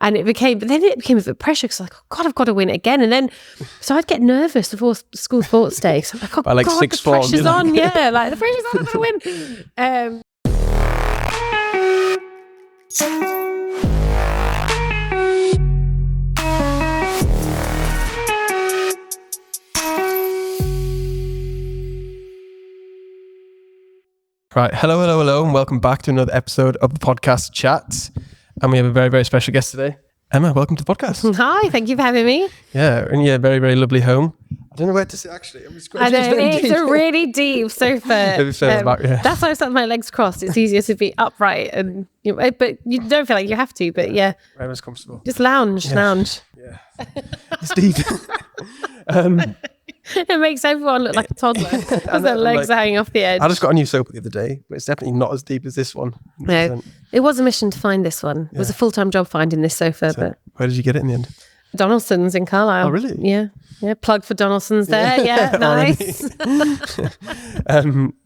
And but then it became a bit of pressure because like, oh God, I've got to win it again. And then, so I'd get nervous before school sports day. So I'm like, oh by like God, sixth the form, pressure's on. Yeah, like the pressure's on, I'm going to win. Right, hello, and welcome back to another episode of the podcast Chatzzz. And we have a very, very special guest today. Emma, welcome to the podcast. Hi, thank you for having me. Yeah, in your very, very lovely home. I don't know where to sit actually. I know, it's a really deep sofa. Back, yeah. That's why I sat with my legs crossed. It's easier to be upright, and but you don't feel like you have to, but yeah. Wherever's comfortable. Just lounge. Yeah. It's deep. It makes everyone look like a toddler because their legs are hanging off the edge. I just got a new sofa the other day, but it's definitely not as deep as this one. 100%. No, it was a mission to find this one. It was a full-time job finding this sofa. So, but where did you get it in the end? Donaldson's in Carlisle. Oh, really? Yeah. Plug for Donaldson's there. Yeah, nice.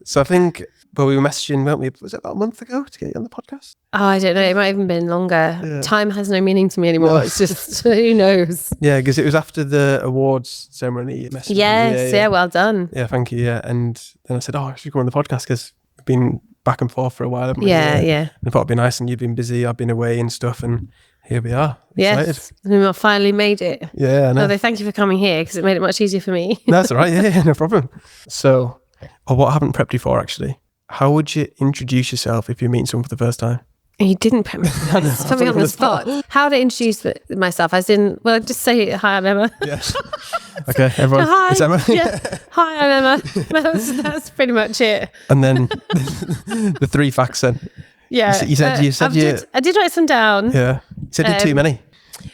So I think, well, we were messaging, weren't we? Was it about a month ago to get you on the podcast? Oh, I don't know. It might have even been longer. Yeah. Time has no meaning to me anymore. No. It's just, who knows? Yeah, because it was after the awards ceremony. You messaged me. Yes, well done. Yeah, thank you. Yeah, and then I said, I should go on the podcast because we've been back and forth for a while, haven't we? Yeah. And I thought it'd be nice, and you've been busy, I've been away and stuff, and here we are. Yes, we finally made it. Yeah, I know. Although thank you for coming here because it made it much easier for me. That's all right. Yeah, no problem. So, what I haven't prepped you for actually, how would you introduce yourself if you're meeting someone for the first time? You didn't prep me. Put me on the spot. How to introduce myself? As in, well, just say, hi, I'm Emma. Yes. Okay, everyone. Hi. It's Emma. Yeah. Hi, I'm Emma. That's pretty much it. And then the 3 facts then. Yeah. You said I did write some down. Yeah. You said you had too many.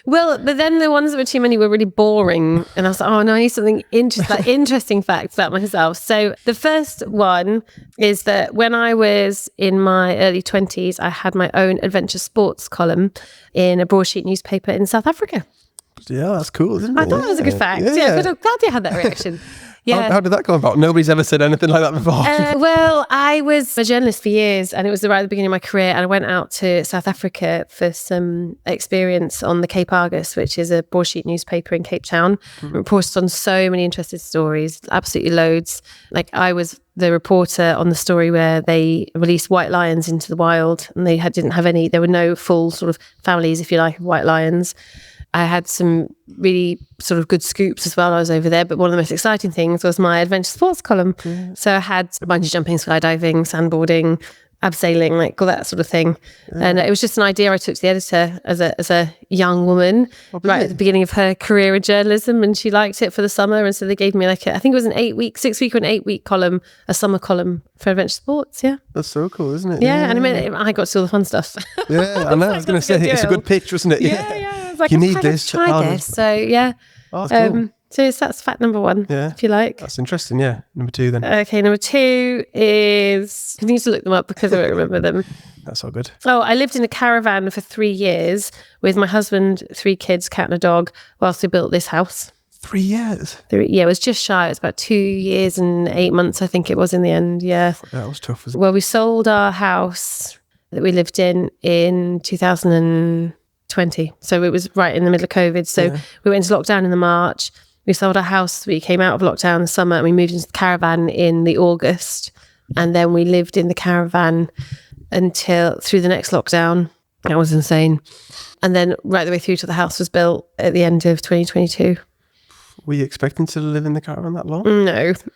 Well, but then the ones that were too many were really boring. And I was like, oh no, I need something interesting facts about myself. So the first one is that when I was in my early 20s, I had my own adventure sports column in a broadsheet newspaper in South Africa. Yeah, that's cool, isn't it? I thought that was a good fact. Yeah, but I'm glad you had that reaction. Yeah. How did that come about? Nobody's ever said anything like that before. Well, I was a journalist for years, and it was right at the beginning of my career, and I went out to South Africa for some experience on the Cape Argus, which is a broadsheet newspaper in Cape Town. Reported on so many interesting stories, absolutely loads. Like I was the reporter on the story where they released white lions into the wild, and they didn't have any, there were no full sort of families, if you like, of white lions. I had some really sort of good scoops as well. I was over there, but one of the most exciting things was my adventure sports column. Yeah. So I had bungee jumping, skydiving, sandboarding, abseiling, like all that sort of thing. Yeah. And it was just an idea I took to the editor as a young woman, right at the beginning of her career in journalism, and she liked it for the summer. And so they gave me I think it was an 6-week or an 8-week column, a summer column for adventure sports. Yeah. That's so cool, isn't it? Yeah. And I got to do all the fun stuff. Yeah, I know. I was going to say, it's a good pitch, wasn't it? Yeah. Like, you need this. Try this. So yeah. Oh, that's cool. So that's fact number 1, if you like. That's interesting, yeah. Number 2 then. Okay, number 2 is, I need to look them up because I don't remember them. That's all good. Oh, I lived in a caravan for 3 years with my husband, 3 kids, cat and a dog, whilst we built this house. 3 years? Yeah, it was just shy. It was about 2 years and 8 months, I think it was in the end, yeah. That was tough, wasn't it? Well, we sold our house that we lived in 2020. So it was right in the middle of COVID. So we went into lockdown in the March. We sold our house. We came out of lockdown in the summer, and we moved into the caravan in the August. And then we lived in the caravan through the next lockdown. That was insane. And then right the way through till the house was built at the end of 2022. Were you expecting to live in the caravan that long?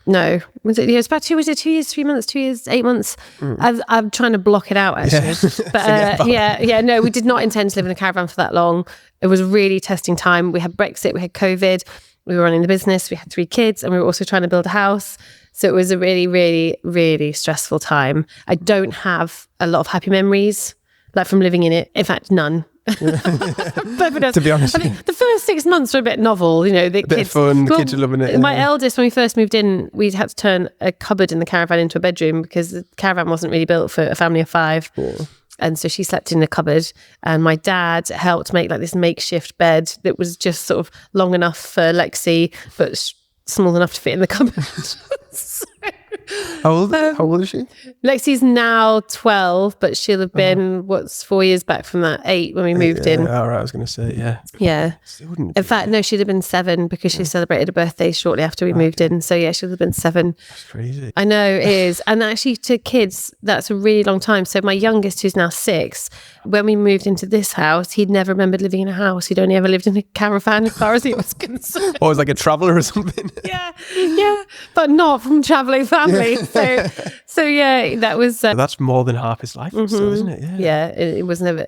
No. Was it? Yeah, it's about 2 years, 3 months, 2 years, 8 months. I'm trying to block it out actually. Yeah. But no, we did not intend to live in a caravan for that long. It was really testing time. We had Brexit, we had COVID, we were running the business, we had 3 kids, and we were also trying to build a house. So it was a really, really, really stressful time. I don't have a lot of happy memories, like from living in it. In fact, none. To be honest, I think the first 6 months were a bit novel, the bit kids, fun, the kids are loving it. My eldest, when we first moved in, we had to turn a cupboard in the caravan into a bedroom because the caravan wasn't really built for a family of 5. Yeah. And so she slept in the cupboard, and my dad helped make like this makeshift bed that was just sort of long enough for Lexi, but small enough to fit in the cupboard. How old is she? Lexi's now 12, but she'll have been, 4 years back from that, 8 when we moved in. All right, I was going to say, yeah. Yeah. In fact, no, she'd have been 7 because she celebrated a birthday shortly after we moved in. So yeah, she'll have been 7. That's crazy. I know, it is. And actually to kids, that's a really long time. So my youngest, who's now 6, when we moved into this house, he'd never remembered living in a house. He'd only ever lived in a caravan as far as he was concerned. Or was like a traveller or something. Yeah, but not from travelling family. So yeah, that was... That's more than half his life, so, isn't it? Yeah, it was never...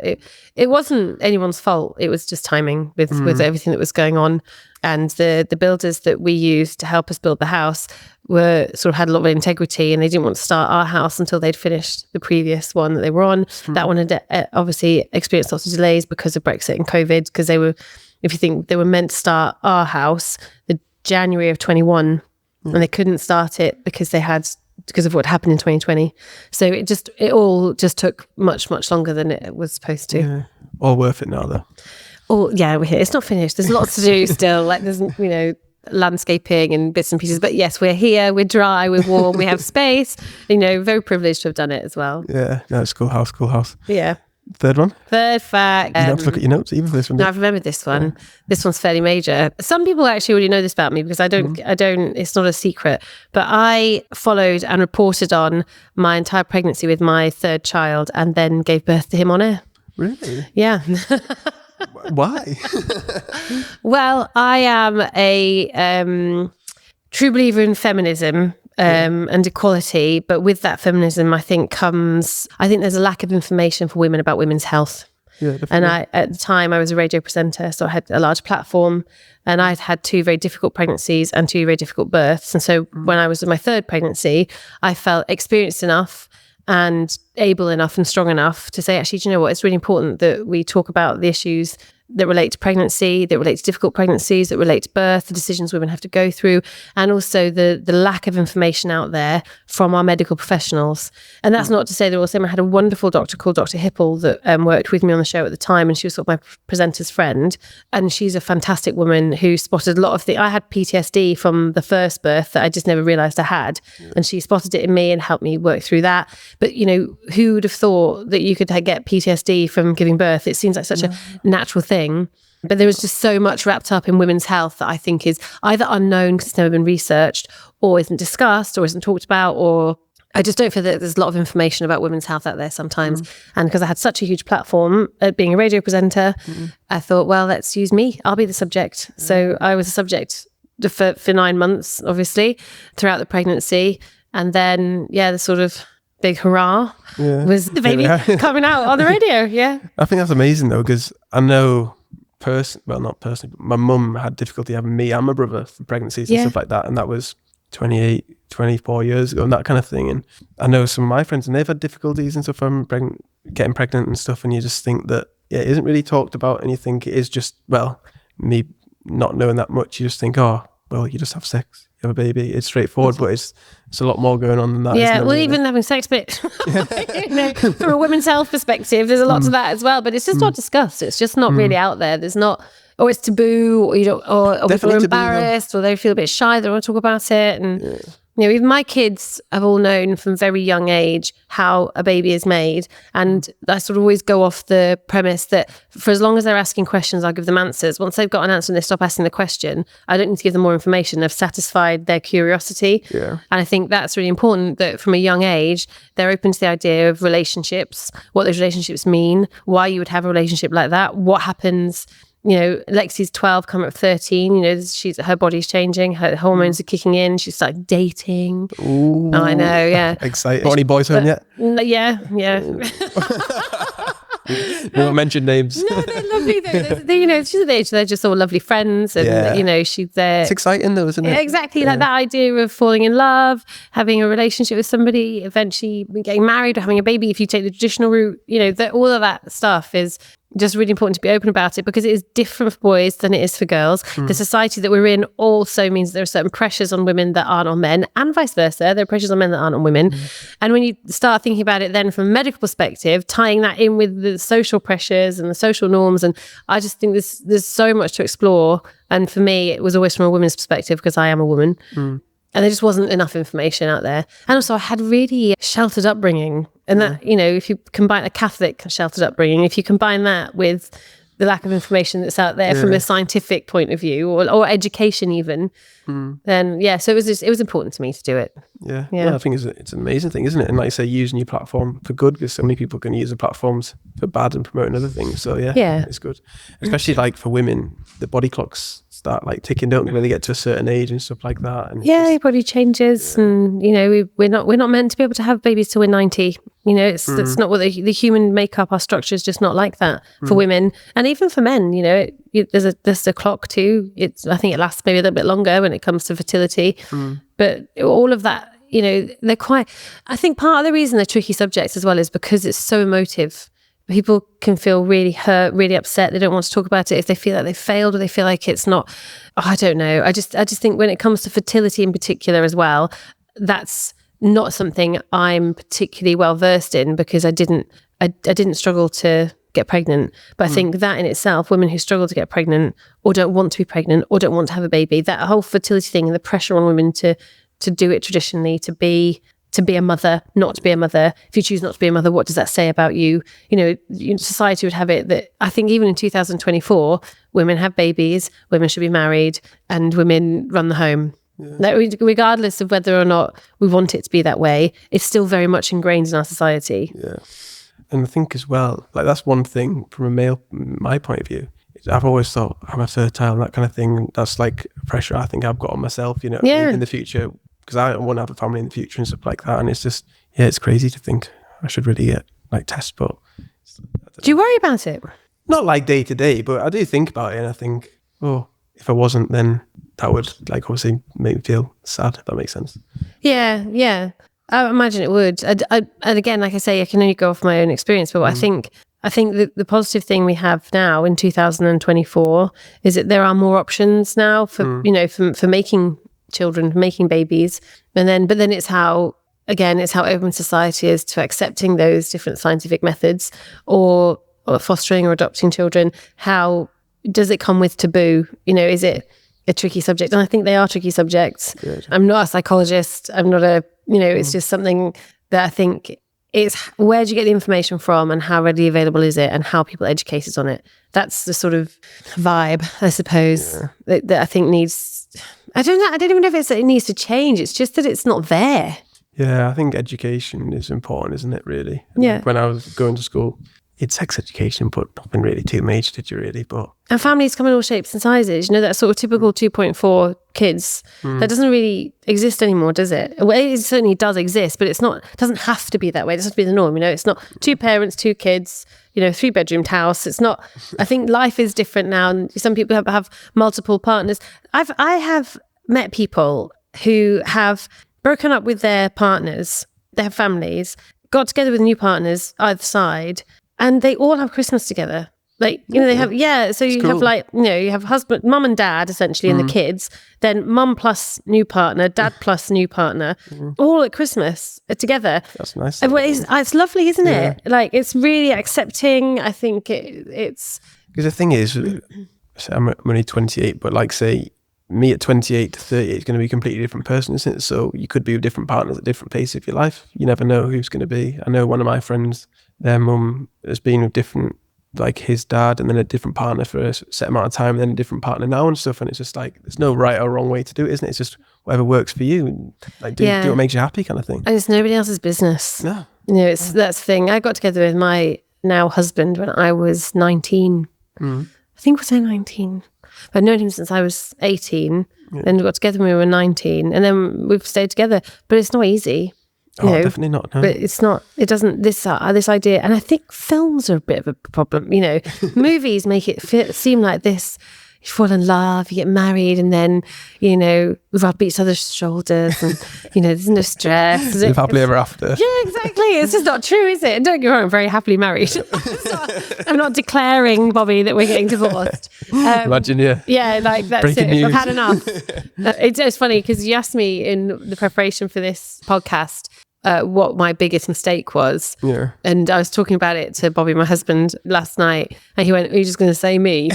It wasn't anyone's fault. It was just timing with everything that was going on. And the builders that we used to help us build the house were sort of had a lot of integrity, and they didn't want to start our house until they'd finished the previous one that they were on. That one had obviously experienced lots of delays because of Brexit and COVID, because they were, if you think, they were meant to start our house the January of 21, and they couldn't start it because of what happened in 2020. So it all just took much longer than it was supposed to. Yeah. All worth it now though. Oh yeah, we're here. It's not finished. There's lots to do still. Like there's landscaping and bits and pieces. But yes, we're here. We're dry. We're warm. We have space. Very privileged to have done it as well. Yeah. No, it's cool house. Yeah. Third one. Third fact. You don't have to look at your notes even for this one. No, I've remembered this one. Yeah. This one's fairly major. Some people actually already know this about me because I don't, it's not a secret, but I followed and reported on my entire pregnancy with my 3rd child and then gave birth to him on air. Really? Yeah. Why? Well, I am a true believer in feminism and equality, but with that feminism, I think there's a lack of information for women about women's health. Yeah, definitely. And at the time, I was a radio presenter, so I had a large platform, and I'd had 2 very difficult pregnancies and 2 very difficult births. And so when I was in my 3rd pregnancy, I felt experienced enough and able enough and strong enough to say, actually, do you know what? It's really important that we talk about the issues that relate to pregnancy, that relate to difficult pregnancies, that relate to birth, the decisions women have to go through, and also the lack of information out there from our medical professionals. And that's not to say that also I had a wonderful doctor called Dr. Hipple that worked with me on the show at the time, and she was sort of my presenter's friend. And she's a fantastic woman who spotted a lot of I had PTSD from the first birth that I just never realised I had. Yeah. And she spotted it in me and helped me work through that. But, who would have thought that you could get PTSD from giving birth? It seems like such a natural thing. But there was just so much wrapped up in women's health that I think is either unknown because it's never been researched, or isn't discussed, or isn't talked about, or I just don't feel that there's a lot of information about women's health out there sometimes. And because I had such a huge platform at being a radio presenter, I thought, well, let's use me. I'll be the subject. So I was a subject for 9 months, obviously, throughout the pregnancy. And then, the sort of big hurrah was the baby coming out on the radio. Yeah. I think that's amazing though, because I know not personally, but my mum had difficulty having me and my brother for pregnancies and stuff like that. And that was 24 years ago and that kind of thing. And I know some of my friends and they've had difficulties and stuff from getting pregnant and stuff. And you just think that, it isn't really talked about. And you think it is just, me not knowing that much, you just think, you just have sex. You have a baby. It's straightforward, but it's a lot more going on than that. Yeah, well, even having sex, but from a women's health perspective, there's a lot to that as well. But it's just not discussed. It's just not really out there. There's not, or it's taboo, or or people are embarrassed, or they feel a bit shy. They don't want to talk about it, and even my kids have all known from very young age how a baby is made. And I sort of always go off the premise that for as long as they're asking questions, I'll give them answers. Once they've got an answer and they stop asking the question, I don't need to give them more information. I've satisfied their curiosity. Yeah. And I think that's really important, that from a young age, they're open to the idea of relationships, what those relationships mean, why you would have a relationship like that, what happens. Lexi's 12, coming up 13, her body's changing, her hormones are kicking in, she's started dating. Ooh, I know, yeah. Exciting. Got any boys home yet? Yeah. We won't mention names. No, they're lovely though. She's at the age, they're just all lovely friends, and she's there. It's exciting though, isn't it? Exactly, like that idea of falling in love, having a relationship with somebody, eventually getting married or having a baby if you take the traditional route. All of that stuff is just really important to be open about it, because it is different for boys than it is for girls. The society that we're in also means there are certain pressures on women that aren't on men, and vice versa. There are pressures on men that aren't on women. And when you start thinking about it then from a medical perspective, tying that in with the social pressures and the social norms, and I just think there's so much to explore. And for me, it was always from a woman's perspective, because I am a woman. there just wasn't enough information out there. And also I had really sheltered upbringing, and that, you know, if you combine a Catholic sheltered upbringing, if you combine that with the lack of information that's out there from a scientific point of view, or education even, then so it was important to me to do it. Yeah. I think it's an amazing thing, isn't it? And like I say, using your platform for good, because so many people can use the platforms for bad and promoting other things. So it's good. Especially like for women, the body clocks start like ticking, don't they, when they get to a certain age and stuff like that. And your body changes, and you know, we're not meant to be able to have babies till we're 90. You know, that's not what the human makeup, our structure is just not like that for women, and even for men. You know, there's a clock too. I think it lasts maybe a little bit longer when it comes to fertility, but all of that, you know, they're quite. I think part of the reason they're tricky subjects as well is because it's so emotive. People can feel really hurt, really upset. They don't want to talk about it if they feel like they failed, or they feel like it's not. I don't know. I just think when it comes to fertility in particular as well, that's not something I'm particularly well versed in, because I didn't struggle to get pregnant. But I think that in itself, women who struggle to get pregnant, or don't want to be pregnant, or don't want to have a baby, that whole fertility thing and the pressure on women to do it traditionally, to be a mother, not to be a mother. If you choose not to be a mother, what does that say about you? You know, society would have it that, I think even in 2024, women have babies, women should be married, and women run the home. Regardless of whether or not we want it to be that way, it's still very much ingrained in our society. Yeah. And I think as well, like that's one thing from my point of view. I've always thought I'm a fertile and that kind of thing. That's like pressure I think I've got on myself, you know, in the future, because I want to have a family in the future and stuff like that. And it's just, it's crazy to think I should really get like tests, but. Do you worry about it? Not like day to day, but I do think about it, and I think, if I wasn't, then that would like obviously make me feel sad, if that makes sense. Yeah. I imagine it would. And again, like I say, I can only go off my own experience, but I think that the positive thing we have now in 2024 is that there are more options now for, you know, for making children, making babies. But then it's how open society is to accepting those different scientific methods, or fostering or adopting children. How does it come with taboo? You know, is it a tricky subject? And I think they are tricky subjects. Good. I'm not a psychologist. I'm not it's just something that I think it's, where do you get the information from, and how readily available is it, and how people are educated on it? That's the sort of vibe, I suppose, that I think needs, I don't know. I don't even know if it's that it needs to change. It's just that it's not there. Yeah, I think education is important, isn't it, really? Yeah. When I was going to school, it's sex education, but nothing really too major, did you really? And families come in all shapes and sizes. You know, that sort of typical 2.4 kids, that doesn't really exist anymore, does it? Well, it certainly does exist, but it doesn't have to be that way. It doesn't have to be the norm. You know, it's not 2 parents, 2 kids, you know, 3-bedroomed house. It's not, I think life is different now. And some people have multiple partners. I have met people who have broken up with their partners, their families, got together with new partners either side, and they all have Christmas together. Like, you know, they have, so you have like, you know, you have husband, mum and dad essentially, and the kids, then mum plus new partner, dad plus new partner, all at Christmas together. That's nice. It's lovely, isn't it? Like, it's really accepting. I think it's... Because the thing is, I'm only 28, but like say, me at 28 to 30 is going to be a completely different person, isn't it? So you could be with different partners at different paces of your life. You never know who's going to be. I know one of my friends, their mum has been with different, like his dad, and then a different partner for a set amount of time, and then a different partner now and stuff. And it's just like, there's no right or wrong way to do it, isn't it? It's just whatever works for you. And like, do what makes you happy, kind of thing. And it's nobody else's business. No. You know, that's the thing. I got together with my now husband when I was 19. I think was I 19? I'd known him since I was 18. Then we got together when we were 19, and then we've stayed together. But it's not easy. You know, definitely not. No. But it's not. It doesn't. This idea, and I think films are a bit of a problem. You know, movies make it seem like this. You fall in love, you get married, and then, you know, rub each other's shoulders, and, you know, there's no stress. Live happily ever after. Yeah, exactly. It's just not true, is it? And don't get me wrong, I'm very happily married. I'm not declaring, Bobby, that we're getting divorced. Imagine, yeah, like that's breaking news. I've had enough. It's funny because you asked me in the preparation for this podcast what my biggest mistake was. Yeah. And I was talking about it to Bobby, my husband, last night, and he went, "Are you just going to say me?"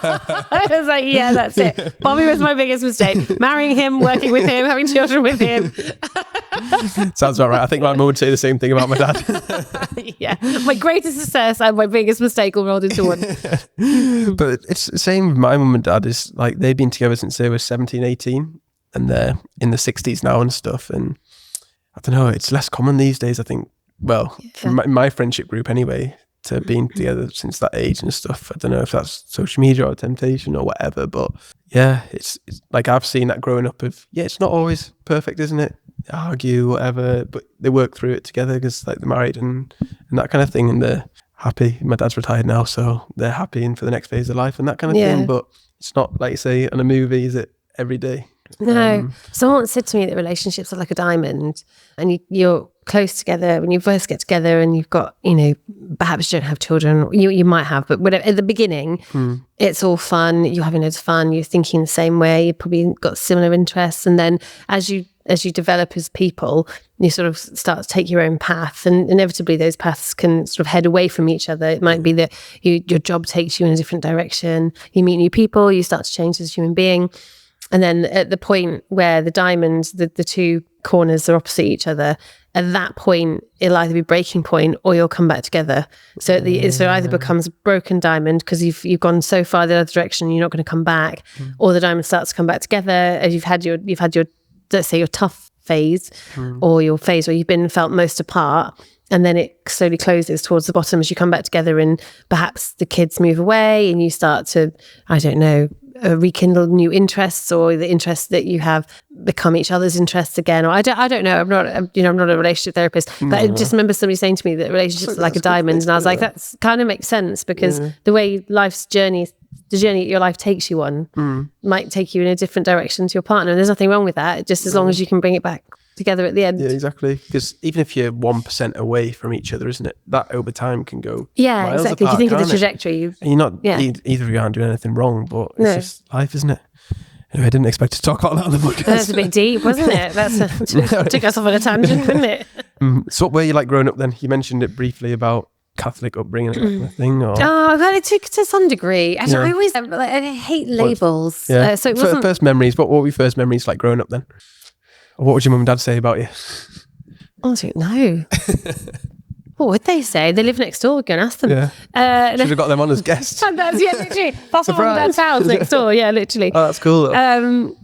I was like, yeah, that's it. Bobby was my biggest mistake. Marrying him, working with him, having children with him. Sounds about right. I think my mum would say the same thing about my dad. Yeah. My greatest success and my biggest mistake all rolled into one. But it's the same with my mum and dad. Is like they've been together since they were 17, 18, and they're in the 60s now and stuff. And I don't know, it's less common these days, I think. Well, my friendship group anyway, to being together since that age and stuff. I don't know if that's social media or temptation or whatever, but yeah, it's like I've seen that growing up of, yeah, it's not always perfect, isn't it? They argue, whatever, but they work through it together because like they're married and that kind of thing, and they're happy. My dad's retired now, so they're happy and for the next phase of life and that kind of thing. But it's not like you say on a movie, is it, every day? No. Someone said to me that relationships are like a diamond, and you're close together when you first get together, and you've got, perhaps you don't have children, you might have, but whatever, at the beginning, it's all fun, you're having loads of fun, you're thinking the same way, you've probably got similar interests, and then as you develop as people, you sort of start to take your own path, and inevitably those paths can sort of head away from each other. It might be that your job takes you in a different direction, you meet new people, you start to change as a human being. And then at the point where the diamonds, the two corners are opposite each other, at that point, it'll either be breaking point or you'll come back together. So so it either becomes a broken diamond because you've gone so far the other direction, you're not going to come back, or the diamond starts to come back together as you've had your let's say your tough phase, or your phase where you've felt most apart. And then it slowly closes towards the bottom as you come back together, and perhaps the kids move away and you start to, I don't know, rekindle new interests, or the interests that you have become each other's interests again. Or I don't know. I'm not a relationship therapist, but I just remember somebody saying to me that relationships are like a diamond, and I was like, that's kind of makes sense, because the way the journey that your life takes you on might take you in a different direction to your partner, and there's nothing wrong with that, just as long as you can bring it back together at the end. Yeah, exactly. Because even if you're 1% away from each other, isn't it, that over time can go miles exactly. apart, If you think of the trajectory, and you're not either of you aren't doing anything wrong, but it's just life, isn't it? Anyway, I didn't expect to talk about that on the podcast. That's a bit deep, wasn't it? Took us off on a tangent, didn't it? So what were you like growing up then? You mentioned it briefly about Catholic upbringing and that kind of thing, or? Oh, well, it took to some degree. I hate labels. So it wasn't... First memories, what were your first memories like growing up then? Or what would your mum and dad say about you? I don't know. What would they say? They live next door. Go and ask them. Yeah. Should have got them on as guests. Literally. That's mum and dad's house next door. Yeah, literally. Oh, that's cool.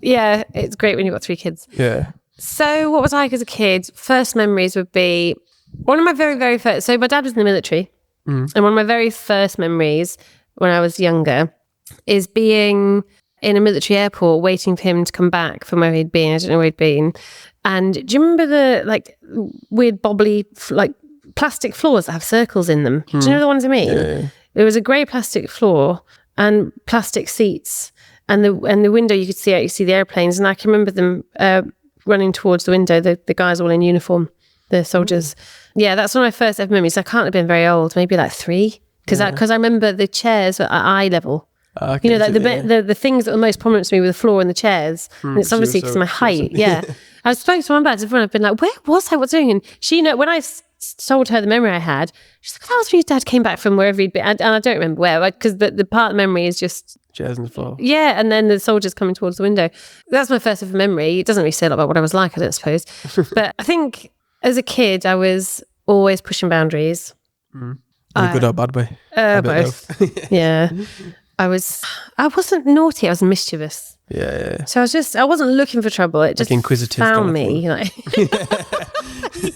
Yeah, it's great when you've got 3 kids. Yeah. So what was I like as a kid? First memories would be one of my very, very first. So my dad was in the military. And one of my very first memories when I was younger is being in a military airport waiting for him to come back from where he'd been. I don't know where he'd been. And do you remember the weird bobbly plastic floors that have circles in them? Do you know the ones I mean? Yeah. There was a grey plastic floor and plastic seats, and the window you could see out. You see the airplanes, and I can remember them running towards the window. The guys all in uniform, the soldiers. Yeah, that's one of my first ever memories. I can't have been very old, maybe like 3, because I remember the chairs were at eye level. Okay, the things that were most prominent to me were the floor and the chairs, and it's obviously because of my height. Yeah, I was spoke to my dad everyone. I've been like, where was I? What's doing? And she when I told her the memory I had, she's like, that was when your dad came back from wherever he'd been, and I don't remember where, because the part of the memory is just chairs on the floor. Yeah, and then the soldiers coming towards the window. That's my first ever memory. It doesn't really say a lot about what I was like, I don't suppose, but I think as a kid I was always pushing boundaries. In a good or bad way? Both. Yeah. I wasn't naughty, I was mischievous. Yeah. So I wasn't looking for trouble. It just inquisitive found me.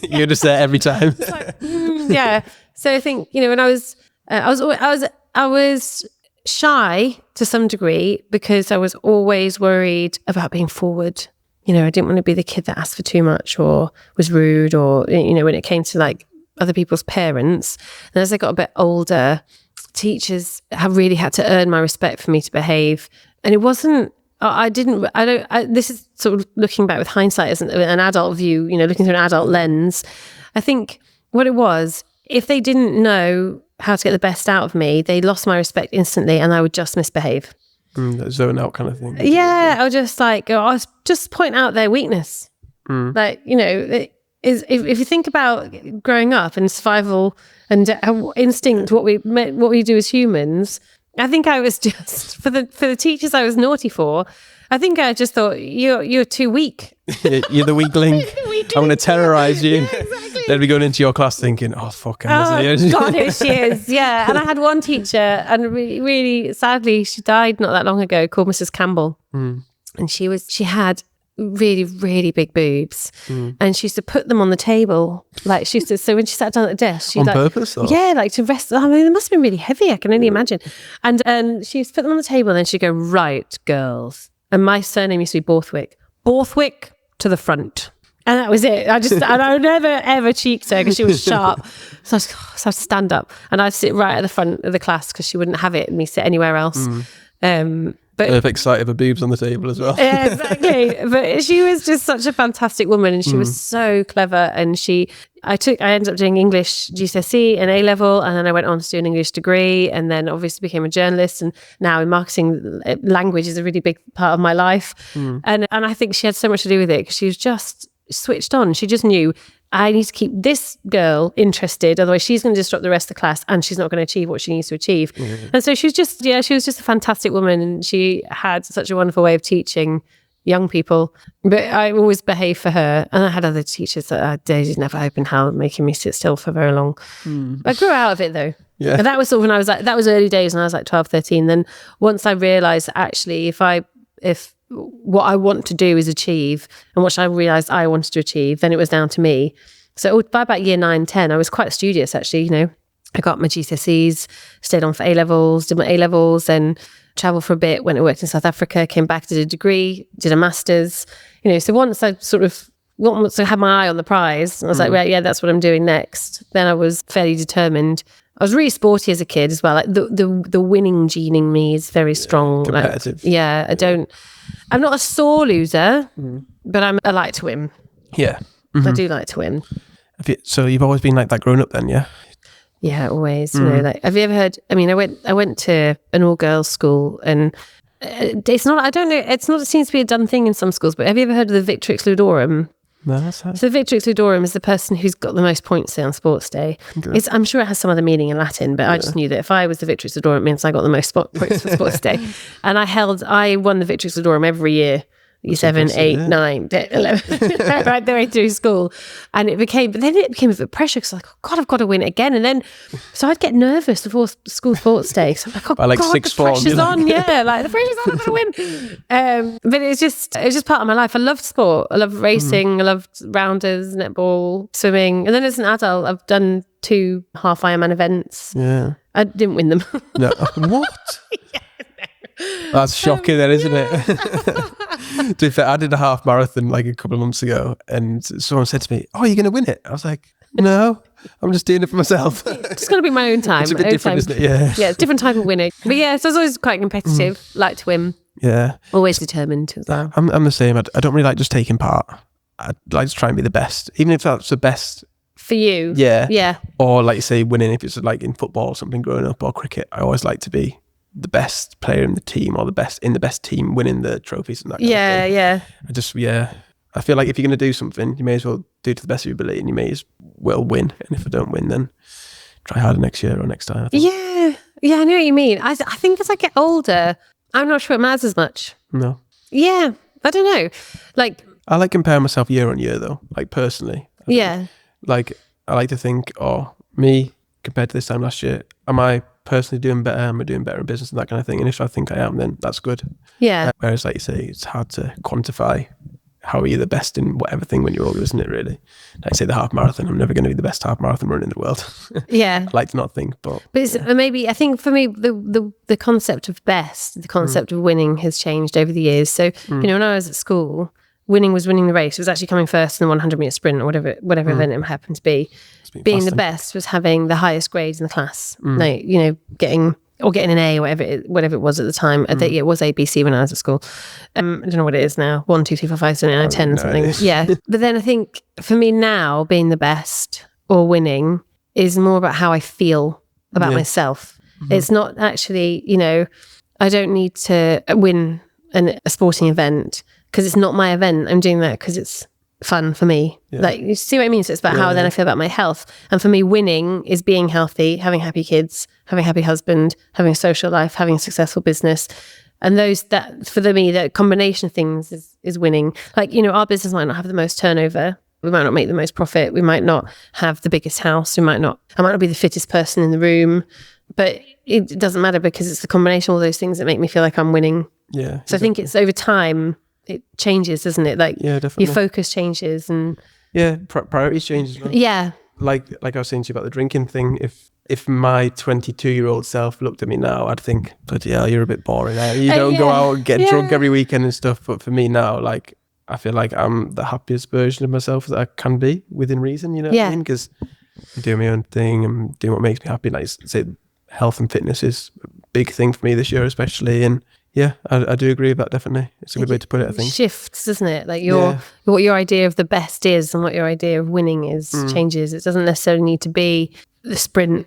You're just there every time. Yeah. So I think, when I was shy to some degree, because I was always worried about being forward. I didn't want to be the kid that asked for too much or was rude, or, when it came to other people's parents. And as I got a bit older, teachers have really had to earn my respect for me to behave. And it wasn't, this is sort of looking back with hindsight as an adult view, looking through an adult lens. I think what it was, if they didn't know how to get the best out of me, they lost my respect instantly, and I would just misbehave. That zone out kind of thing. Yeah, I would just I was just point out their weakness. is if you think about growing up and survival and instinct, what we do as humans, I think I was just for the teachers I was naughty for. I think I just thought you're too weak. You're the weak link. I'm going to terrorize you. Yeah, exactly. Then we go into your class thinking, oh fuck, God, here she is. Yeah, and I had one teacher, and really sadly, she died not that long ago, called Mrs. Campbell, and she had really, really big boobs, and she used to put them on the table, like she used to. So when she sat down at the desk, she on purpose, or? Yeah, like to rest. I mean, it must have been really heavy. I can only imagine. And she used to put them on the table, and then she'd go, right, girls. And my surname used to be Borthwick. Borthwick to the front. And that was it. And I never ever cheeked her because she was sharp. So I'd stand up and I'd sit right at the front of the class because she wouldn't have it and me sit anywhere else. But perfect sight of her boobs on the table as well. Yeah, exactly. But she was just such a fantastic woman, and she was so clever. And I ended up doing English GCSE and A-level, and then I went on to do an English degree, and then obviously became a journalist. And now in marketing, language is a really big part of my life. And I think she had so much to do with it because she was just switched on. She just knew, I need to keep this girl interested, otherwise she's going to disrupt the rest of the class and she's not going to achieve what she needs to achieve. And so she was just a fantastic woman, and she had such a wonderful way of teaching young people. But I always behaved for her, and I had other teachers that they didn't have open house, making me sit still for very long. I grew out of it though. Yeah. And that was sort of when I was that was early days when I was like 12, 13. Then once I realized actually if what I want to do is achieve, and what I realized I wanted to achieve, then it was down to me. So by about year 9, 10, I was quite studious actually. I got my GCSEs, stayed on for A-levels, did my A-levels, then traveled for a bit, went and worked in South Africa, came back, did a degree, did a master's. So once I had my eye on the prize, I was like, right, yeah, that's what I'm doing next. Then I was fairly determined. I was really sporty as a kid as well. Like the winning gene in me is very strong. Competitive. I'm not a sore loser, but I like to win. Yeah. I do like to win. So you've always been like that growing up then, yeah? Yeah, always. Have you ever heard? I mean, I went to an all-girls school, and it's not. I don't know. It's not. It seems to be a done thing in some schools. But have you ever heard of the Victrix Ludorum? No, that's how. So the Victrix Ludorum is the person who's got the most points on sports day. Okay. I'm sure it has some other meaning in Latin, but I just knew that if I was the Victrix Ludorum, it means I got the most points for sports day. And I won the Victrix Ludorum every year. 7, 8, 9, 10, 11, right the way through school. And it became a bit pressure because like, oh God, I've got to win it again. And then, so I'd get nervous before school sports day. So I'm like, oh by like God, sixth the pressure's form, on. Yeah, like the pressure's on, I'm going to win. But it's just part of my life. I loved sport. I loved racing. I loved rounders, netball, swimming. And then as an adult, I've done 2 half Ironman events. Yeah. I didn't win them. No. What? That's shocking then, isn't it? To be fair, I did a half marathon like a couple of months ago, and someone said to me, "Oh, you're going to win it?" I was like, "No, I'm just doing it for myself." It's got to be my own time. It's a bit different, isn't it? Yeah. Yeah, it's a different type of winning. But yeah, so I was always quite competitive, like to win. Yeah. Always determined. I'm the same. I don't really like just taking part. I'd like to try and be the best, even if that's the best. For you? Yeah. Yeah. Or like you say, winning, if it's like in football or something growing up, or cricket, I always like to be the best player in the team, or the best team winning the trophies and that kind of thing. Yeah. I feel like if you're going to do something, you may as well do it to the best of your ability, and you may as well win. And if I don't win, then try harder next year or next time. Yeah, I know what you mean. I think as I get older, I'm not sure it matters as much. No. Yeah, I don't know. Like, I like comparing myself year on year though, like personally. Yeah. Like, I like to think, me compared to this time last year, am I personally doing better? Am I doing better in business and that kind of thing? And if I think I am, then that's good. Yeah. Whereas, like you say, it's hard to quantify how are you the best in whatever thing when you're older, isn't it, really? Like I say, the half marathon, I'm never going to be the best half marathon runner in the world. Yeah. I'd like to not think, but it's, maybe, I think for me, the concept of best, the concept of winning has changed over the years. So, when I was at school, winning was winning the race. It was actually coming first in the 100-meter sprint or whatever event it happened to be. Being the best was having the highest grades in the class. Like, getting an A or whatever it was at the time. I think it was ABC when I was at school. I don't know what it is now. 1, 2, 3, 4, 5, 6, 7, 8, 9, 10 something. Yeah. But then I think for me now, being the best or winning is more about how I feel about myself. It's not actually, I don't need to win a sporting event because it's not my event. I'm doing that because it's fun for me. Like, you see what I mean? So it's about how then I feel about my health. And for me, winning is being healthy, having happy kids, having a happy husband, having a social life, having a successful business. And that for me, the combination of things is winning. Like, you know, our business might not have the most turnover. We might not make the most profit. We might not have the biggest house. I might not be the fittest person in the room, but it doesn't matter, because it's the combination of all those things that make me feel like I'm winning. Yeah. So exactly. I think it's over time, it changes, doesn't it? Like, definitely. your focus changes, and priorities change as well. Yeah. Like I was saying to you about the drinking thing, if my 22-year-old self looked at me now, I'd think, bloody hell, you're a bit boring. You don't go out and get drunk every weekend and stuff. But for me now, like, I feel like I'm the happiest version of myself that I can be within reason, you know what I mean? Because I'm doing my own thing, I'm doing what makes me happy. Like, say, health and fitness is a big thing for me this year especially. And I do agree with that, definitely. It's a good way to put it, I think. Shifts, doesn't it? Like, what your idea of the best is and what your idea of winning is changes. It doesn't necessarily need to be the sprint.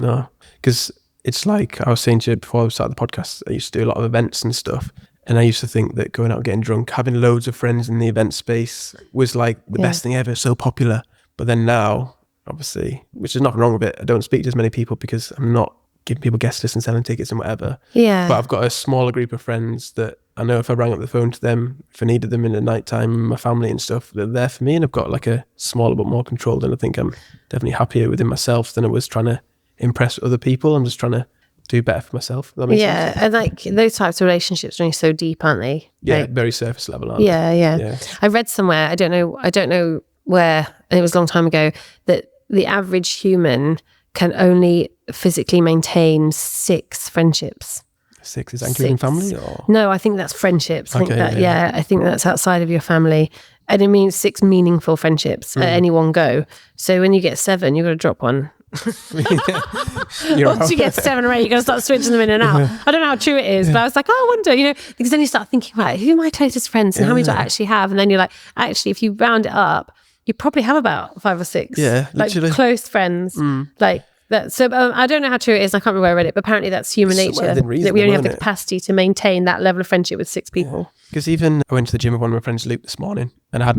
No, because it's like I was saying to you before I started the podcast, I used to do a lot of events and stuff. And I used to think that going out getting drunk, having loads of friends in the event space was like the best thing ever, so popular. But then now, obviously, which is nothing wrong with it, I don't speak to as many people because I'm not giving people guest lists and selling tickets and whatever. Yeah. But I've got a smaller group of friends that I know if I rang up the phone to them, if I needed them in the night time, my family and stuff, they're there for me. And I've got like a smaller but more controlled. And I think I'm definitely happier within myself than I was trying to impress other people. I'm just trying to do better for myself. That makes sense. And like those types of relationships are only so deep, aren't they? Yeah, like, very surface level, aren't they? Yeah. I read somewhere, I don't know where, and it was a long time ago, that the average human can only physically maintain 6 friendships. 6, is that including family? Or? No, I think that's friendships. I think I think that's outside of your family. And it means 6 meaningful friendships at any one go. So when you get 7, you've got to drop one. Once you get 7 or 8, you're going to start switching them in and out. I don't know how true it is, but I was like, I wonder, because then you start thinking, right, who are my closest friends and how many do I actually have? And then you're like, actually, if you round it up, you probably have about 5 or 6. Yeah, literally. Like close friends. Like that. So I don't know how true it is. I can't remember where I read it, but apparently that's human nature. That we only have the capacity to maintain that level of friendship with 6 people. Because even I went to the gym with one of my friends, Luke, this morning, and I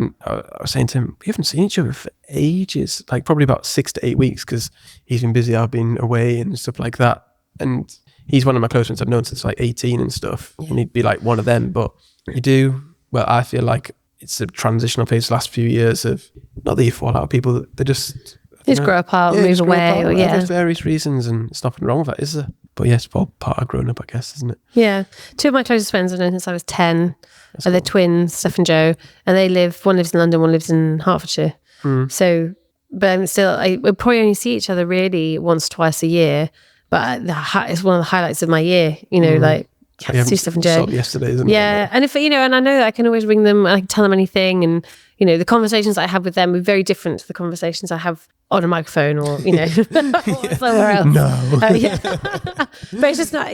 was saying to him, we haven't seen each other for ages, like probably about 6 to 8 weeks, because he's been busy, I've been away and stuff like that. And he's one of my close friends I've known since like 18 and stuff. And he'd be like one of them. But I feel like it's a transitional phase the last few years of, not that you fall out with people, they just grow apart, move away. There's various reasons, and there's nothing wrong with that, is there? But yes, all part of growing up, I guess, isn't it? Yeah. 2 of my closest friends I've known since I was 10. They're twins, Steph and Joe, and one lives in London, one lives in Hertfordshire. So, but I'm still, we probably only see each other really once, twice a year, but it's one of the highlights of my year, like, see Steph and Joe. Yesterday, isn't it? Yeah. And if, and I know that I can always ring them and I can tell them anything, and, the conversations I have with them are very different to the conversations I have on a microphone or, somewhere else. No. But it's just not,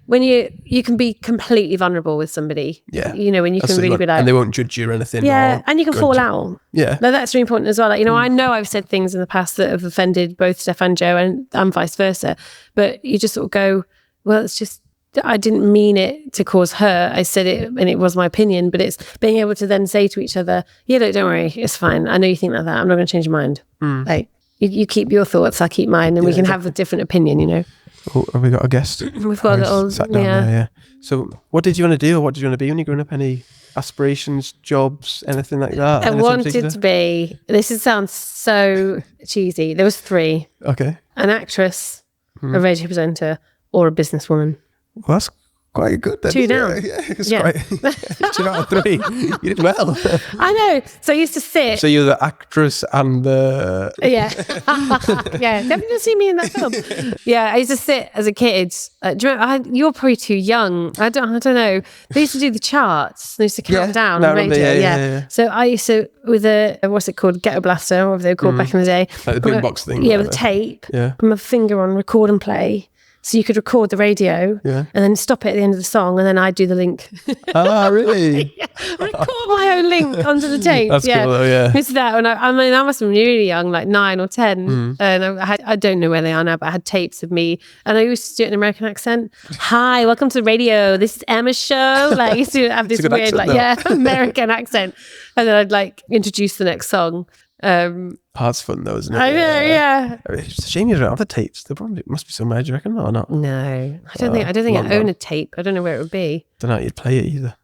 when you can be completely vulnerable with somebody. Yeah. When you can really be like. And they won't judge you or anything. Yeah. And you can fall out. Yeah. No, that's really important as well. Like, I know I've said things in the past that have offended both Steph and Joe and vice versa. But you just sort of go, well, it's just, I didn't mean it to cause hurt. I said it and it was my opinion, but it's being able to then say to each other, look, don't worry, it's fine. I know you think like that. I'm not going to change your mind. Like, you keep your thoughts, I keep mine, and we can have a different opinion, Oh, have we got a guest? We've got a little, sat down there, So what did you want to do, or what did you want to be when you were growing up? Any aspirations, jobs, anything like that? I wanted to be, sounds so cheesy. There was 3. Okay. An actress, a radio presenter, or a businesswoman. Well, that's quite good then. 2 down. Yeah, it's quite 2 out of 3. You did well. I know. So I used to sit. So you're the actress and the... Yeah. Yeah. Definitely see me in that film. Yeah. I used to sit as a kid. Do you remember, you're probably too young. I don't know. They used to do the charts. They used to count down on radio. Yeah. So I used to, with what's it called? Ghetto blaster, or whatever they were called back in the day. Like the boombox thing. Yeah, with tape. Yeah. Put my finger on record and play. So you could record the radio and then stop it at the end of the song, and then I'd do the link. Ah, really? Record my own link onto the tape. That's cool though, yeah. It's that when I must have been really young, like 9 or 10. And I don't know where they are now, but I had tapes of me, and I used to do it in an American accent. Hi, welcome to the radio. This is Emma's show. Like, I used to have this weird, American accent. And then I'd like introduce the next song. Part's fun though, isn't it? I know, yeah. It's a shame you don't have the tapes. There probably must be somewhere, do you reckon, or not? No, I don't think I own a tape. I don't know where it would be. Don't know how you'd play it either.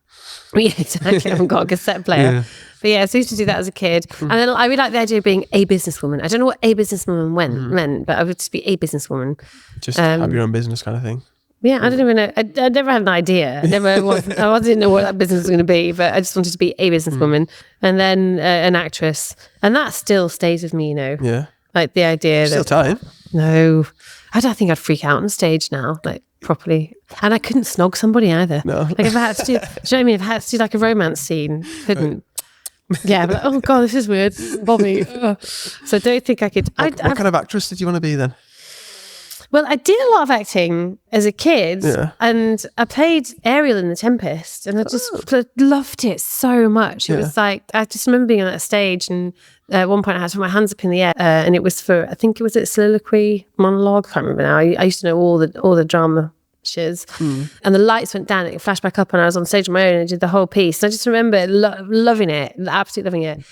Yeah, exactly. I haven't got a cassette player. Yeah. But yeah, so I used to do that as a kid. And then I really like the idea of being a businesswoman. I don't know what a businesswoman meant, but I would just be a businesswoman. Just have your own business kind of thing. Yeah, I don't even know. I never had an idea. I didn't know what that business was going to be, but I just wanted to be a businesswoman and then an actress. And that still stays with me, you know. Yeah. Like the idea Still time. No, I don't think I'd freak out on stage now, like properly. And I couldn't snog somebody either. No. Like if I had to do, do you know what I mean? If I had to do like a romance scene, couldn't. Yeah, but oh God, this is weird. Bobby. So I don't think I could. What kind of actress did you want to be then? Well, I did a lot of acting as a kid, and I played Ariel in The Tempest, and I just loved it so much. It was like, I just remember being on that stage, and at one point I had to put my hands up in the air, and it was for, I think it was a soliloquy monologue, I can't remember now. I used to know all the drama shiz, and the lights went down, it flashed back up, and I was on stage on my own, and I did the whole piece. And I just remember loving it, absolutely loving it.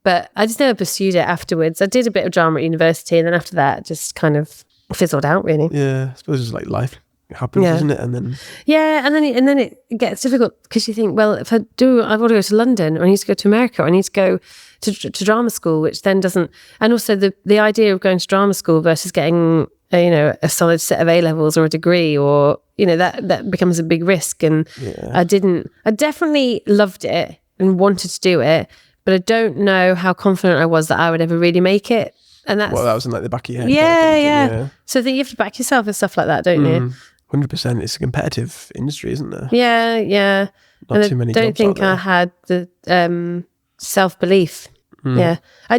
But I just never pursued it afterwards. I did a bit of drama at university, and then after that, just kind of fizzled out, really. Yeah, I suppose it's like life happens, isn't it? And then and then it gets difficult because you think, well, if I want to go to London, or I need to go to America, or I need to go to drama school, which then doesn't. And also the idea of going to drama school versus getting a solid set of A-levels or a degree, or that becomes a big risk. And I definitely loved it and wanted to do it, but I don't know how confident I was that I would ever really make it. And that was in like the back of your head. Yeah. So I think you have to back yourself and stuff like that, don't you? 100%. It's a competitive industry, isn't there? Yeah. Not too many jobs. I don't think I had the self-belief. Yeah.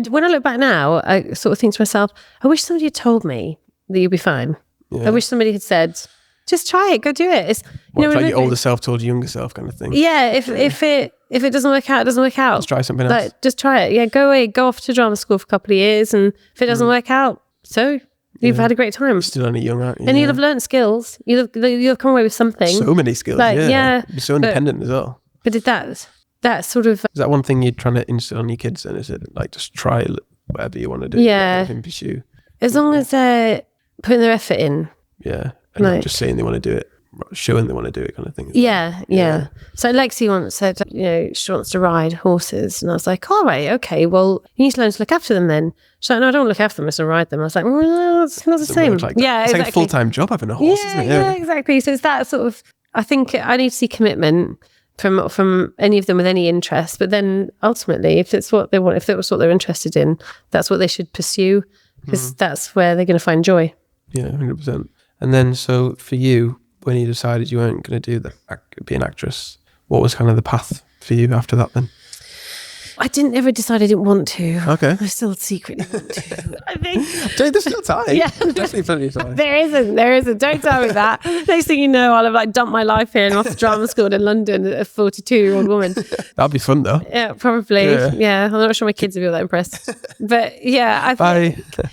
When I look back now, I sort of think to myself, I wish somebody had told me that you'd be fine. I wish somebody had said, just try it, go do it. It's like your older self told your younger self kind of thing. Yeah, if it doesn't work out, it doesn't work out. Let's try something else. Just try it. Yeah, go away, go off to drama school for a couple of years, and if it doesn't work out, so you've had a great time. You're still only young, aren't you? And you'll have learned skills. You'll have come away with something. So many skills. You're so independent as well. But that sort of... Is that one thing you're trying to instill on your kids then? Is it like just try whatever you want to do? Yeah. And pursue? As long as they're putting their effort in. Yeah. And not just saying they want to do it, showing they want to do it kind of thing. Yeah. So Lexi once said, she wants to ride horses. And I was like, all right, okay, well, you need to learn to look after them then. She's like, no, I don't look after them, I just ride them. I was like, well, it's not the same. It's like a full-time job having a horse, isn't it? Yeah, exactly. So it's that sort of, I think I need to see commitment from any of them with any interest. But then ultimately, if it's what they want, if it was what they're interested in, that's what they should pursue, because that's where they're going to find joy. Yeah, 100%. And then, so for you, when you decided you weren't going to be an actress, what was kind of the path for you after that then? I didn't ever decide I didn't want to. Okay. I still secretly want to, I think. There's still time. Yeah. There's definitely plenty of time. There isn't. Don't tell me that. Next thing you know, I'll have dumped my life here and off to drama school in London, a 42-year-old women. That'd be fun though. Yeah, probably. Yeah. I'm not sure my kids would be all that impressed. But yeah, I think... Bye.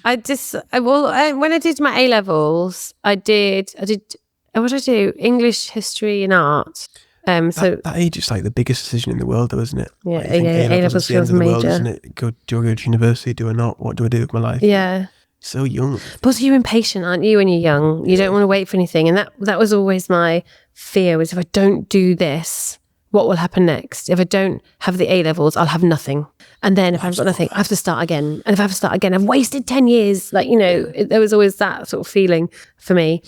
When I did my A-levels, I did, what did I do? English, history and art. So that age is like the biggest decision in the world though, isn't it? Yeah, A-levels feels major. World, isn't it? Do I go to university? Do I not? What do I do with my life? Yeah. So young. But you're impatient, aren't you, when you're young? You don't want to wait for anything. And that was always my fear, was if I don't do this, what will happen next? If I don't have the A-levels, I'll have nothing. And then if I've got nothing, I have to start again. And if I have to start again, I've wasted 10 years. There was always that sort of feeling for me.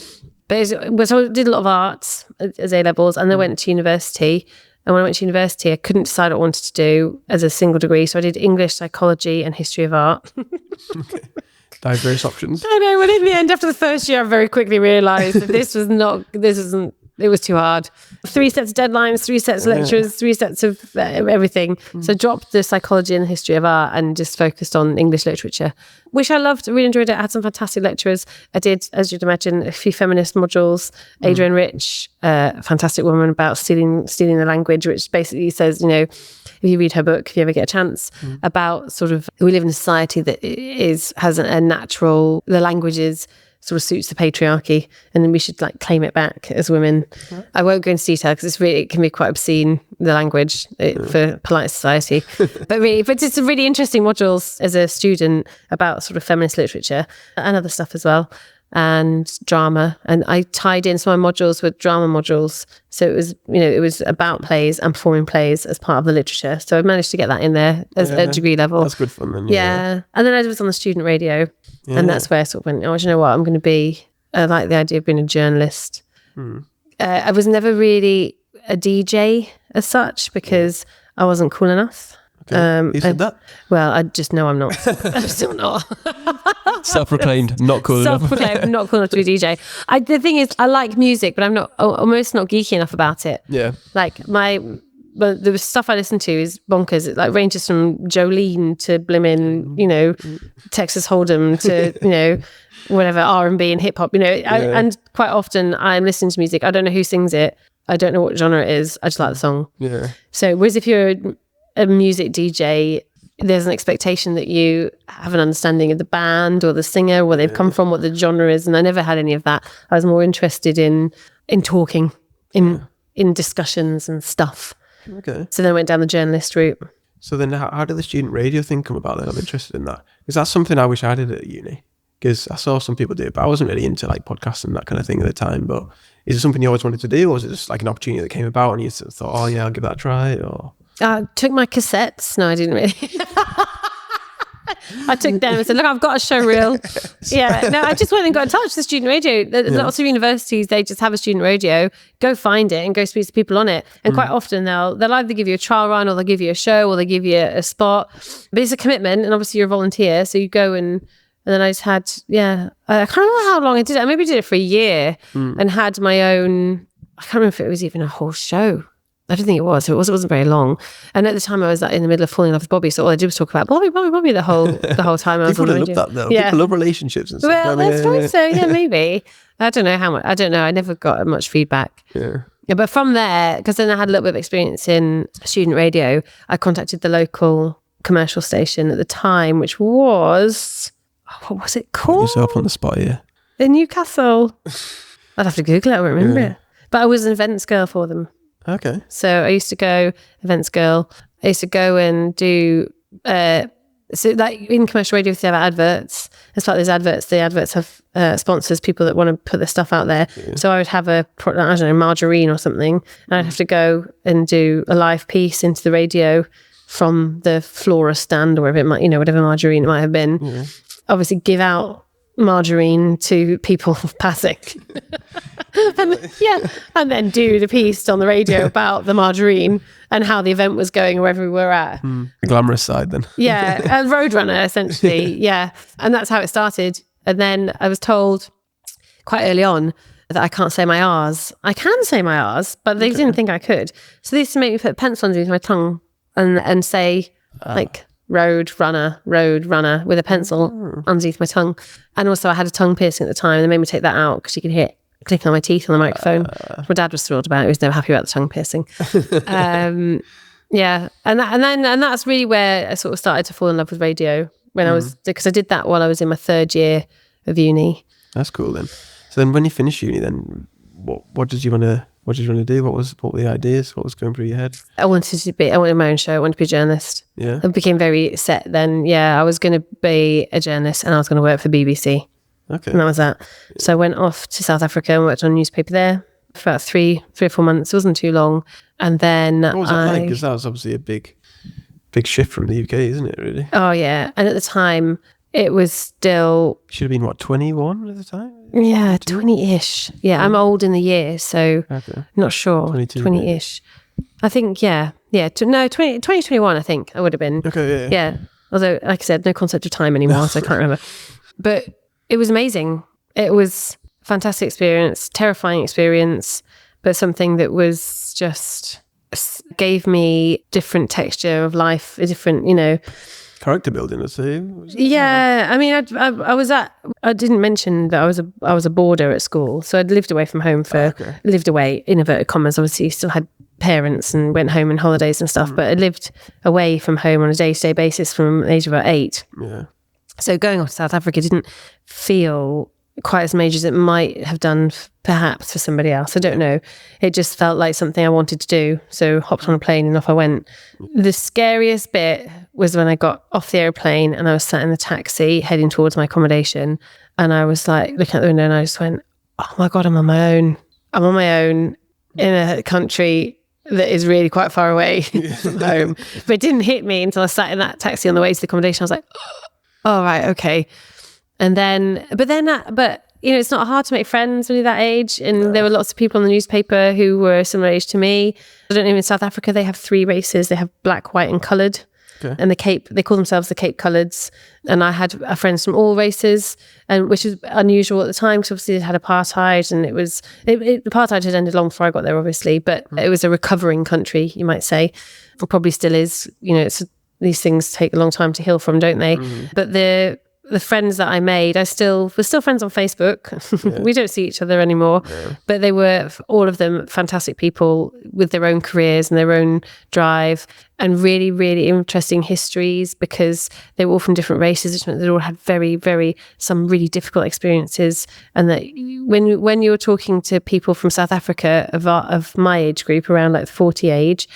But so I did a lot of arts as A-levels, and then went to university. And when I went to university, I couldn't decide what I wanted to do as a single degree. So I did English, psychology and history of art. Okay. Diverse options. I know, but in the end, after the first year, I very quickly realised that this wasn't It was too hard. 3 sets of deadlines, 3 sets of lecturers, 3 sets of everything. So dropped the psychology and the history of art and just focused on English literature, which I loved. I really enjoyed it. I had some fantastic lecturers. I did, as you'd imagine, a few feminist modules. Adrienne Rich, a fantastic woman about stealing the language, which basically says, you know, if you read her book, if you ever get a chance, about sort of, we live in a society that has a natural, the languages sort of suits the patriarchy, and then we should like claim it back as women. I won't go into detail because it can be quite obscene, the language for polite society. but it's a really interesting modules as a student about sort of feminist literature and other stuff as well, and drama. And I tied in some of my modules with drama modules, so it was about plays and performing plays as part of the literature. So I managed to get that in there as a degree level. That's good fun then. Yeah. And then I was on the student radio. And that's where I sort of went, oh, do you know what? I'm going to be, I like the idea of being a journalist. I was never really a DJ as such because I wasn't cool enough. Okay. You said that? Well, I just know I'm not. I'm still not. Self-proclaimed, not cool enough. Self-proclaimed, not cool enough to be a DJ. The thing is, I like music, but I'm almost not geeky enough about it. Yeah. Like but the stuff I listen to is bonkers. It like ranges from Jolene to blimmin', you know, Texas Hold'em to, you know, whatever, R&B and hip hop, you know. And quite often I'm listening to music. I don't know who sings it. I don't know what genre it is. I just like the song. Yeah. So whereas if you're a music DJ, there's an expectation that you have an understanding of the band or the singer, where they've come from, what the genre is. And I never had any of that. I was more interested in talking, in discussions and stuff. Okay. So then I went down the journalist route. So then how did the student radio thing come about then? I'm interested in that. Because that's something I wish I did at uni. Because I saw some people do it, but I wasn't really into like podcasts and that kind of thing at the time. But is it something you always wanted to do, or was it just like an opportunity that came about and you sort of thought, oh yeah, I'll give that a try? Or I took my cassettes. No, I didn't really. I took them and said, look, I've got a show reel. Yeah, no, I just went and got in touch with the student radio. Lots of universities, they just have a student radio. Go find it and go speak to people on it. And quite often they'll either give you a trial run, or they'll give you a show, or they'll give you a spot. But it's a commitment, and obviously you're a volunteer, so you go and then I just had, I can't remember how long I did it. I maybe did it for a year and had my own, I can't remember if it was even a whole show. I don't think it was. It wasn't very long. And at the time I was like, in the middle of falling in love with Bobby. So all I did was talk about Bobby the whole time I was on the radio. People love that though. Yeah. People love relationships and stuff. Well, that's right. So yeah, maybe. I don't know how much. I don't know. I never got much feedback. Yeah. But from there, because then I had a little bit of experience in student radio, I contacted the local commercial station at the time, which was, what was it called? Put yourself on the spot here. In Newcastle. I'd have to Google it. I won't remember it. But I was an events girl for them. Okay. So I used to go, events girl. I used to go and do, so like in commercial radio, they have adverts. It's like there's adverts. The adverts have sponsors, people that want to put their stuff out there. Yeah. So I would have I don't know, margarine or something. And I'd have to go and do a live piece into the radio from the flora stand or wherever it might, you know, whatever margarine it might have been. Yeah. Obviously give out margarine to people passing. and then do the piece on the radio about the margarine and how the event was going wherever we were at. The glamorous side then. Yeah, a roadrunner essentially. Yeah, and that's how it started. And then I was told quite early on that I can't say my R's. I can say my R's, but they didn't think I could. So they used to make me put a pencil underneath my tongue and say like road runner with a pencil underneath my tongue. And also I had a tongue piercing at the time, and they made me take that out because you could hear it clicking on my teeth on the microphone. My dad was thrilled about it. He was never happy about the tongue piercing. Yeah, and that's really where I sort of started to fall in love with radio when I was, because I did that while I was in my third year of uni. That's cool then. So then when you finished uni, then what did you want to do? What were the ideas? What was going through your head? I wanted my own show. I wanted to be a journalist. Yeah. I became very set then. Yeah, I was going to be a journalist and I was going to work for BBC. Okay. And that was that. So I went off to South Africa and worked on a newspaper there for about three or 4 months. It wasn't too long. And then what was that like? Because that was obviously a big shift from the UK, isn't it, really? Oh, yeah. And at the time, it was still... Should have been, 21 at the time? Yeah, 20-ish. Yeah, I'm old in the year, so not sure. 20-ish. Maybe. I think, yeah. 2021, I think I would have been. Okay, yeah. Although, like I said, no concept of time anymore, so I can't remember. But it was amazing. It was a fantastic experience, terrifying experience. but something that was just gave me different texture of life, a different, character building, I'd say. Yeah, I mean, I didn't mention that I was a boarder at school, so I'd lived away from home lived away in inverted commas. Obviously, still had parents and went home on holidays and stuff, but I lived away from home on a day-to-day basis from the age of about 8. Yeah. So going off to South Africa didn't feel quite as major as it might have done perhaps for somebody else. I don't know. It just felt like something I wanted to do. So hopped on a plane and off I went. The scariest bit was when I got off the airplane and I was sat in the taxi heading towards my accommodation, and I was like looking out the window and I just went, oh my God, I'm on my own. I'm on my own in a country that is really quite far away from home. But it didn't hit me until I sat in that taxi on the way to the accommodation. I was like, oh, right, okay. And then, but it's not hard to make friends when you're that age. And there were lots of people in the newspaper who were similar age to me. I don't know, in South Africa, they have 3 races. They have black, white and coloured. Okay. And they call themselves the Cape Coloureds. And I had friends from all races, and which was unusual at the time because obviously they had apartheid, and apartheid had ended long before I got there, obviously, but it was a recovering country, you might say. It probably still is. These things take a long time to heal from, don't they? But the friends that I made, we're still friends on Facebook. Yeah. We don't see each other anymore, but they were, all of them, fantastic people with their own careers and their own drive, and really, really interesting histories, because they were all from different races, which meant they all had very, very, some really difficult experiences. And that when you're talking to people from South Africa of my age group, around like 40 age,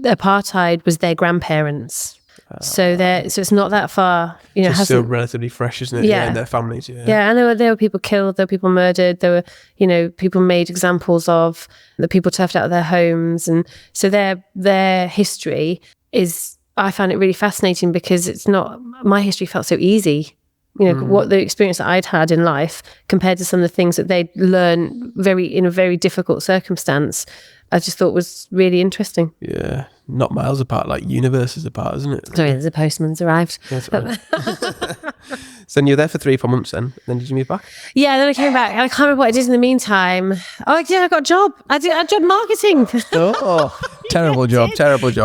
apartheid was their grandparents. So it's not that far, It's still relatively fresh, isn't it? Yeah, in their families. Yeah, and there were people killed, there were people murdered, there were people made examples of, the people turfed out of their homes, and so their history is, I found it really fascinating, because it's not, my history felt so easy. What the experience that I'd had in life compared to some of the things that they'd learned in a very difficult circumstance, I just thought was really interesting. Yeah, not miles apart, like universes apart, isn't it? Sorry, the postman's arrived. Yes, So then you were there for 3-4 months then did you move back? Yeah, then I came back, and I can't remember what I did in the meantime. Oh yeah, I got a job. I did job marketing. Oh, terrible job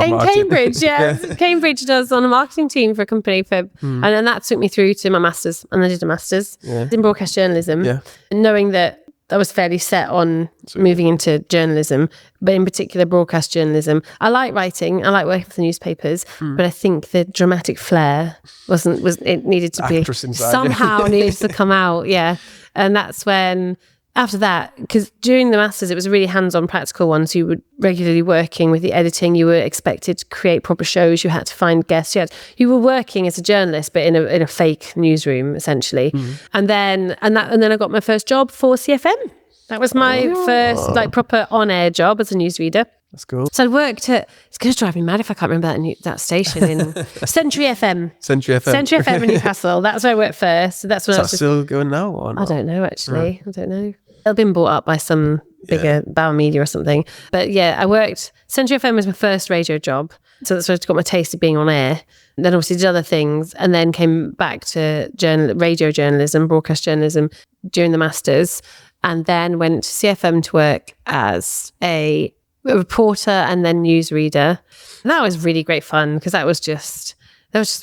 In marketing. Cambridge, yeah. Cambridge does on a marketing team for a company and then that took me through to my masters, and I did a masters in broadcast journalism. Yeah. Knowing that I was fairly set on moving into journalism, but in particular broadcast journalism. I like writing, I like working for the newspapers, but I think the dramatic flair it needed to be somehow needed to come out, yeah. And that's when, after that, because during the masters it was a really hands-on practical one, so you were regularly working with the editing, you were expected to create proper shows, you had to find guests, you were working as a journalist but in a fake newsroom essentially. And then I got my first job for CFM. That was my first proper on-air job as a newsreader. That's cool. So I worked at, it's going to drive me mad if I can't remember that station in Century FM. Century FM in Newcastle. That's where I worked first. So that's when Is that still going now or not? I don't know actually. I don't know. They've been bought up by some bigger Bauer Media or something. But yeah, I worked, Century FM was my first radio job. So that's where I got my taste of being on air. And then obviously did other things, and then came back to radio journalism, broadcast journalism during the masters, and then went to CFM to work as a reporter and then newsreader. And that was really great fun, because that was just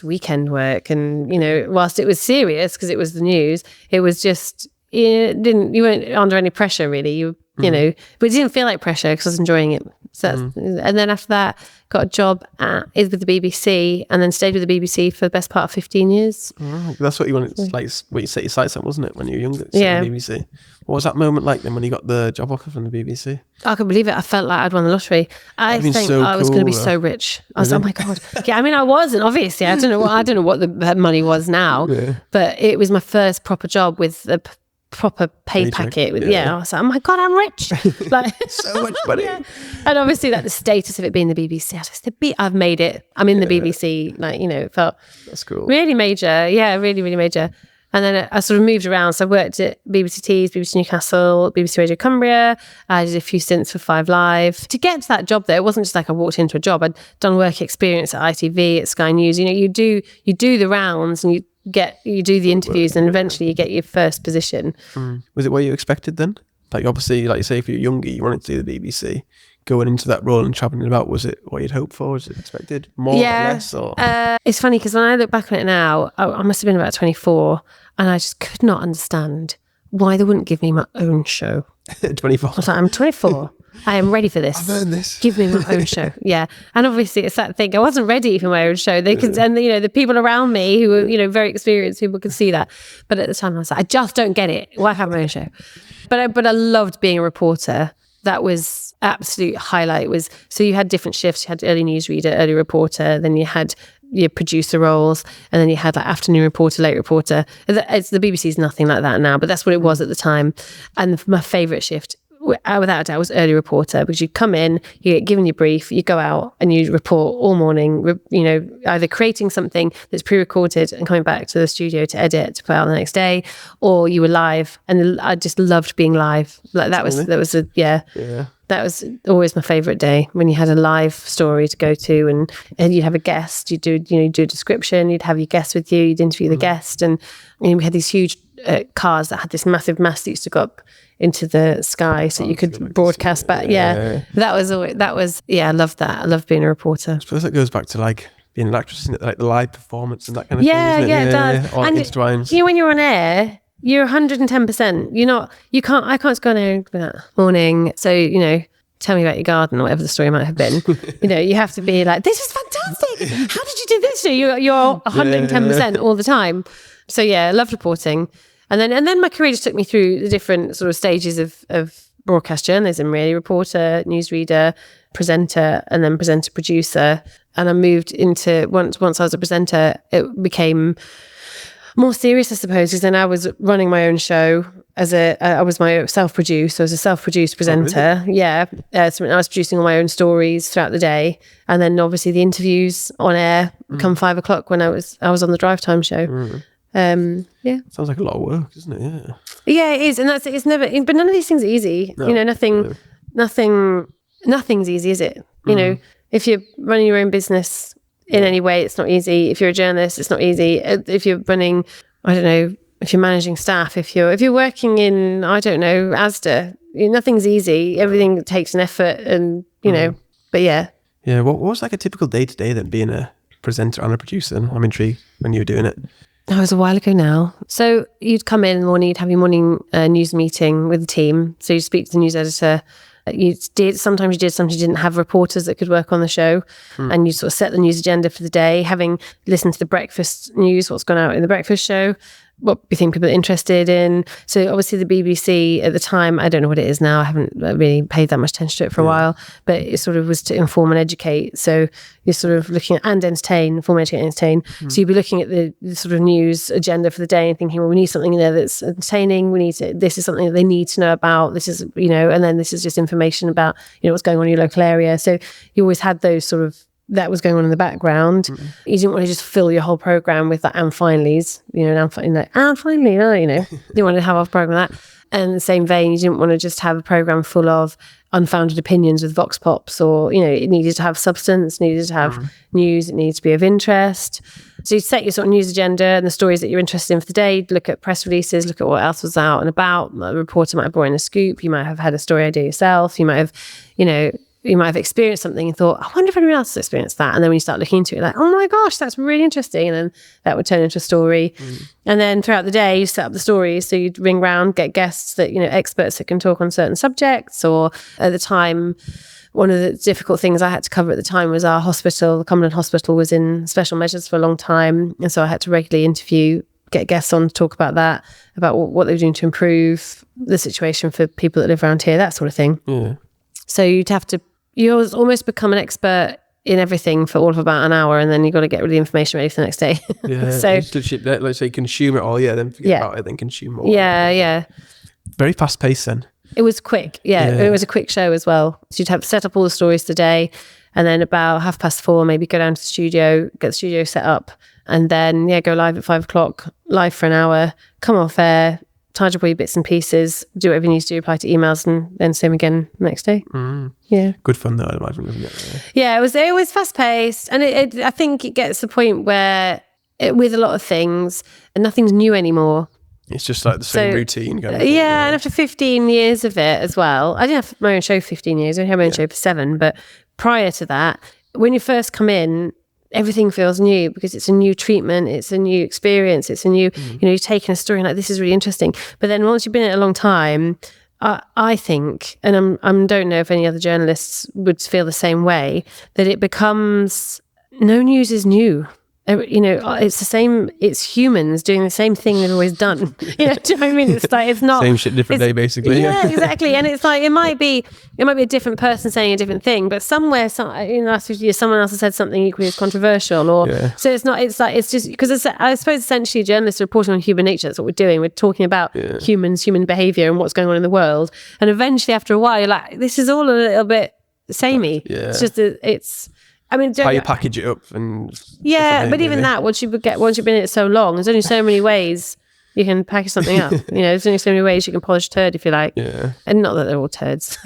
weekend work. And, whilst it was serious because it was the news, it was just, you weren't under any pressure really. But it didn't feel like pressure because I was enjoying it. So and then after that, got a job with the BBC, and then stayed with the BBC for the best part of 15 years. Oh, that's what you wanted, what you set your sights on, wasn't it, when you were younger? Yeah. The BBC. What was that moment like then when you got the job offer from the BBC? I couldn't believe it. I felt like I'd won the lottery. I think I was going to be so rich. I was, oh my God. Yeah, I mean, I wasn't, obviously. I don't know what the money was now, but it was my first proper job with the proper pay packet. I was like, oh my God, I'm rich. Like so much money. Yeah. And obviously the status of it being the BBC, I've made it. I'm in the BBC. It felt that's cool. Really major. Yeah, really, really major. And then I sort of moved around. So I worked at BBC Tees, BBC Newcastle, BBC Radio Cumbria. I did a few stints for 5 Live. To get to that job there, it wasn't just like I walked into a job. I'd done work experience at ITV, at Sky News. You do the rounds, and you do the interviews, and eventually you get your first position. Was it what you expected then? Like obviously, like you say, if you're younger, you wanted to do the BBC. Going into that role and travelling about, was it what you'd hoped for? Was it expected? More or less? Or? It's funny because when I look back on it now, I must have been about 24 and I just could not understand why they wouldn't give me my own show. 24. I was like, I'm 24. I am ready for this. I've earned this. Give me my own show. Yeah. And obviously it's that thing. I wasn't ready for my own show. They could, and the people around me who were, very experienced people could see that. But at the time I was like, I just don't get it. Why have my own show? But I loved being a reporter. That was absolute highlight. So you had different shifts. You had early newsreader, early reporter, then you had your producer roles, and then you had like afternoon reporter, late reporter. The BBC's nothing like that now, but that's what it was at the time. And my favourite shift, without a doubt, was early reporter, because you come in, you get given your brief, you go out and you report all morning, either creating something that's pre-recorded and coming back to the studio to edit, to put out the next day, or you were live. And I just loved being live. Like that was always my favourite day, when you had a live story to go to, and you'd have a guest, you'd do a description, you'd have your guest with you, you'd interview the guest, and we had these huge cars that had this massive mast that used to go up into the sky so you could broadcast back. I loved that. I loved being a reporter. I suppose that goes back to like being an actress, isn't it? Like the live performance and that kind of thing, isn't it? It does. Or intertwines. When you're on air, you're 110%. I can't just go on air and be like, morning. So, tell me about your garden, or whatever the story might have been. You have to be like, this is fantastic. How did you do this? So you're 110% all the time. So yeah, I loved reporting. And then my career just took me through the different sort of stages of broadcast journalism, really. Reporter, newsreader, presenter, and then presenter producer. And I moved into, once I was a presenter, it became more serious, I suppose, because then I was running my own show I was my self-produced. So I was a self-produced presenter. Oh, really? Yeah. So I was producing all my own stories throughout the day. And then obviously the interviews on air come 5 o'clock when I was on the drive time show. Sounds like a lot of work, isn't it? Yeah, it is. And it's never, but none of these things are easy. No, nothing's easy, is it? If you're running your own business in any way, it's not easy. If you're a journalist, it's not easy. If you're running, I don't know, if you're managing staff, if you're working in, I don't know, Asda, nothing's easy. Everything takes an effort, and but yeah. Yeah. What was like a typical day to day then, being a presenter and a producer? I'm intrigued when you were doing it. That was a while ago now. So you'd come in the morning, you'd have your morning news meeting with the team. So you'd speak to the news editor. Sometimes you didn't have reporters that could work on the show, and you sort of set the news agenda for the day, having listened to the breakfast news, what's gone out in the breakfast show, what you think people are interested in. So obviously the BBC at the time, I don't know what it is now, I haven't really paid that much attention to it for a while, but it sort of was to inform and educate. So you're sort of looking at, and entertain, inform, educate, entertain. So you'd be looking at the sort of news agenda for the day and thinking, well, we need something in there that's entertaining, this is something that they need to know about, this is, and then this is just information about, what's going on in your local area. So you always had those sort of, that was going on in the background. You didn't want to just fill your whole program with that and finallys, and finally, you wanted to have a program with that. And in the same vein, you didn't want to just have a program full of unfounded opinions with vox pops, or, it needed to have substance, needed to have news, it needed to be of interest. So you'd set your sort of news agenda and the stories that you're interested in for the day. You'd look at press releases, look at what else was out and about. A reporter might have brought in a scoop. You might have had a story idea yourself. You might have, you might have experienced something and thought, I wonder if anyone else has experienced that. And then when you start looking into it, like, oh my gosh, that's really interesting. And then that would turn into a story. And then throughout the day, you set up the stories. So you'd ring round, get guests that, experts that can talk on certain subjects. Or at the time, one of the difficult things I had to cover at the time was our hospital. The Cumberland Hospital was in special measures for a long time. And so I had to regularly get guests on to talk about that, about what they were doing to improve the situation for people that live around here, that sort of thing. Yeah. So you almost become an expert in everything for all of about an hour, and then you've got to get rid of the information ready for the next day. Yeah. So let's say consume it all, then forget about it, then consume more. Yeah. Very fast paced then. It was quick. Yeah. It was a quick show as well. So you'd have to set up all the stories today, and then about 4:30, maybe go down to the studio, get the studio set up, and then go live at 5 o'clock, live for an hour, come off air, tidy up all your bits and pieces, do whatever you need to do, reply to emails, and then same again the next day. Yeah. Good fun though, I'd imagine, isn't it? Yeah, it was fast paced, and I think it gets to the point where with a lot of things, and nothing's new anymore. It's just like the same routine kind of thing, yeah, and after 15 years of it as well, I didn't have my own show for 15 years. I only had my own show for 7, but prior to that, when you first come in, everything feels new because it's a new treatment, it's a new experience, it's a new, you're taking a story and like, this is really interesting. But then once you've been in it a long time, I think, and I don't know if any other journalists would feel the same way, that it becomes, no news is new. It's the same, it's humans doing the same thing they've always done. Do you know what I mean? It's like, it's not... Same shit, different day, basically. Yeah, exactly. And it's like, it might be a different person saying a different thing, but somewhere, last 50 years, someone else has said something equally as controversial. So it's not, it's like, it's just, because I suppose essentially journalists are reporting on human nature. That's what we're doing. We're talking about humans, human behaviour and what's going on in the world. And eventually after a while, you're like, this is all a little bit samey. Yeah. It's just, how you package it up and but even that, once you've been in it so long, there's only so many ways you can package something up. There's only so many ways you can polish a turd if you like. Yeah. And not that they're all turds.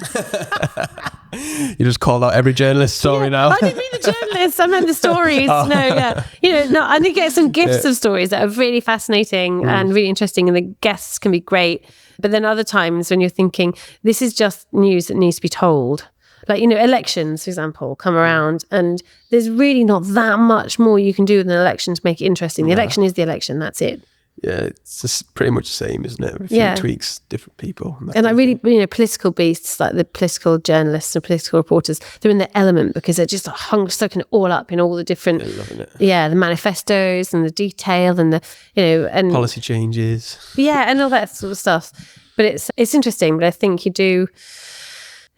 You just called out every journalist story now. I didn't mean the journalists, I meant the stories. I did get some gifts of stories that are really fascinating and really interesting, and the guests can be great. But then other times when you're thinking, this is just news that needs to be told. Like, elections, for example, come around and there's really not that much more you can do with an election to make it interesting. The election is the election, that's it. Yeah, it's just pretty much the same, isn't it? Everything tweaks different people. And I really, political beasts, like the political journalists and political reporters, they're in their element because they're just soaking it all up in all the different, the manifestos and the detail and and policy changes. Yeah, and all that sort of stuff. But it's interesting, but I think you do...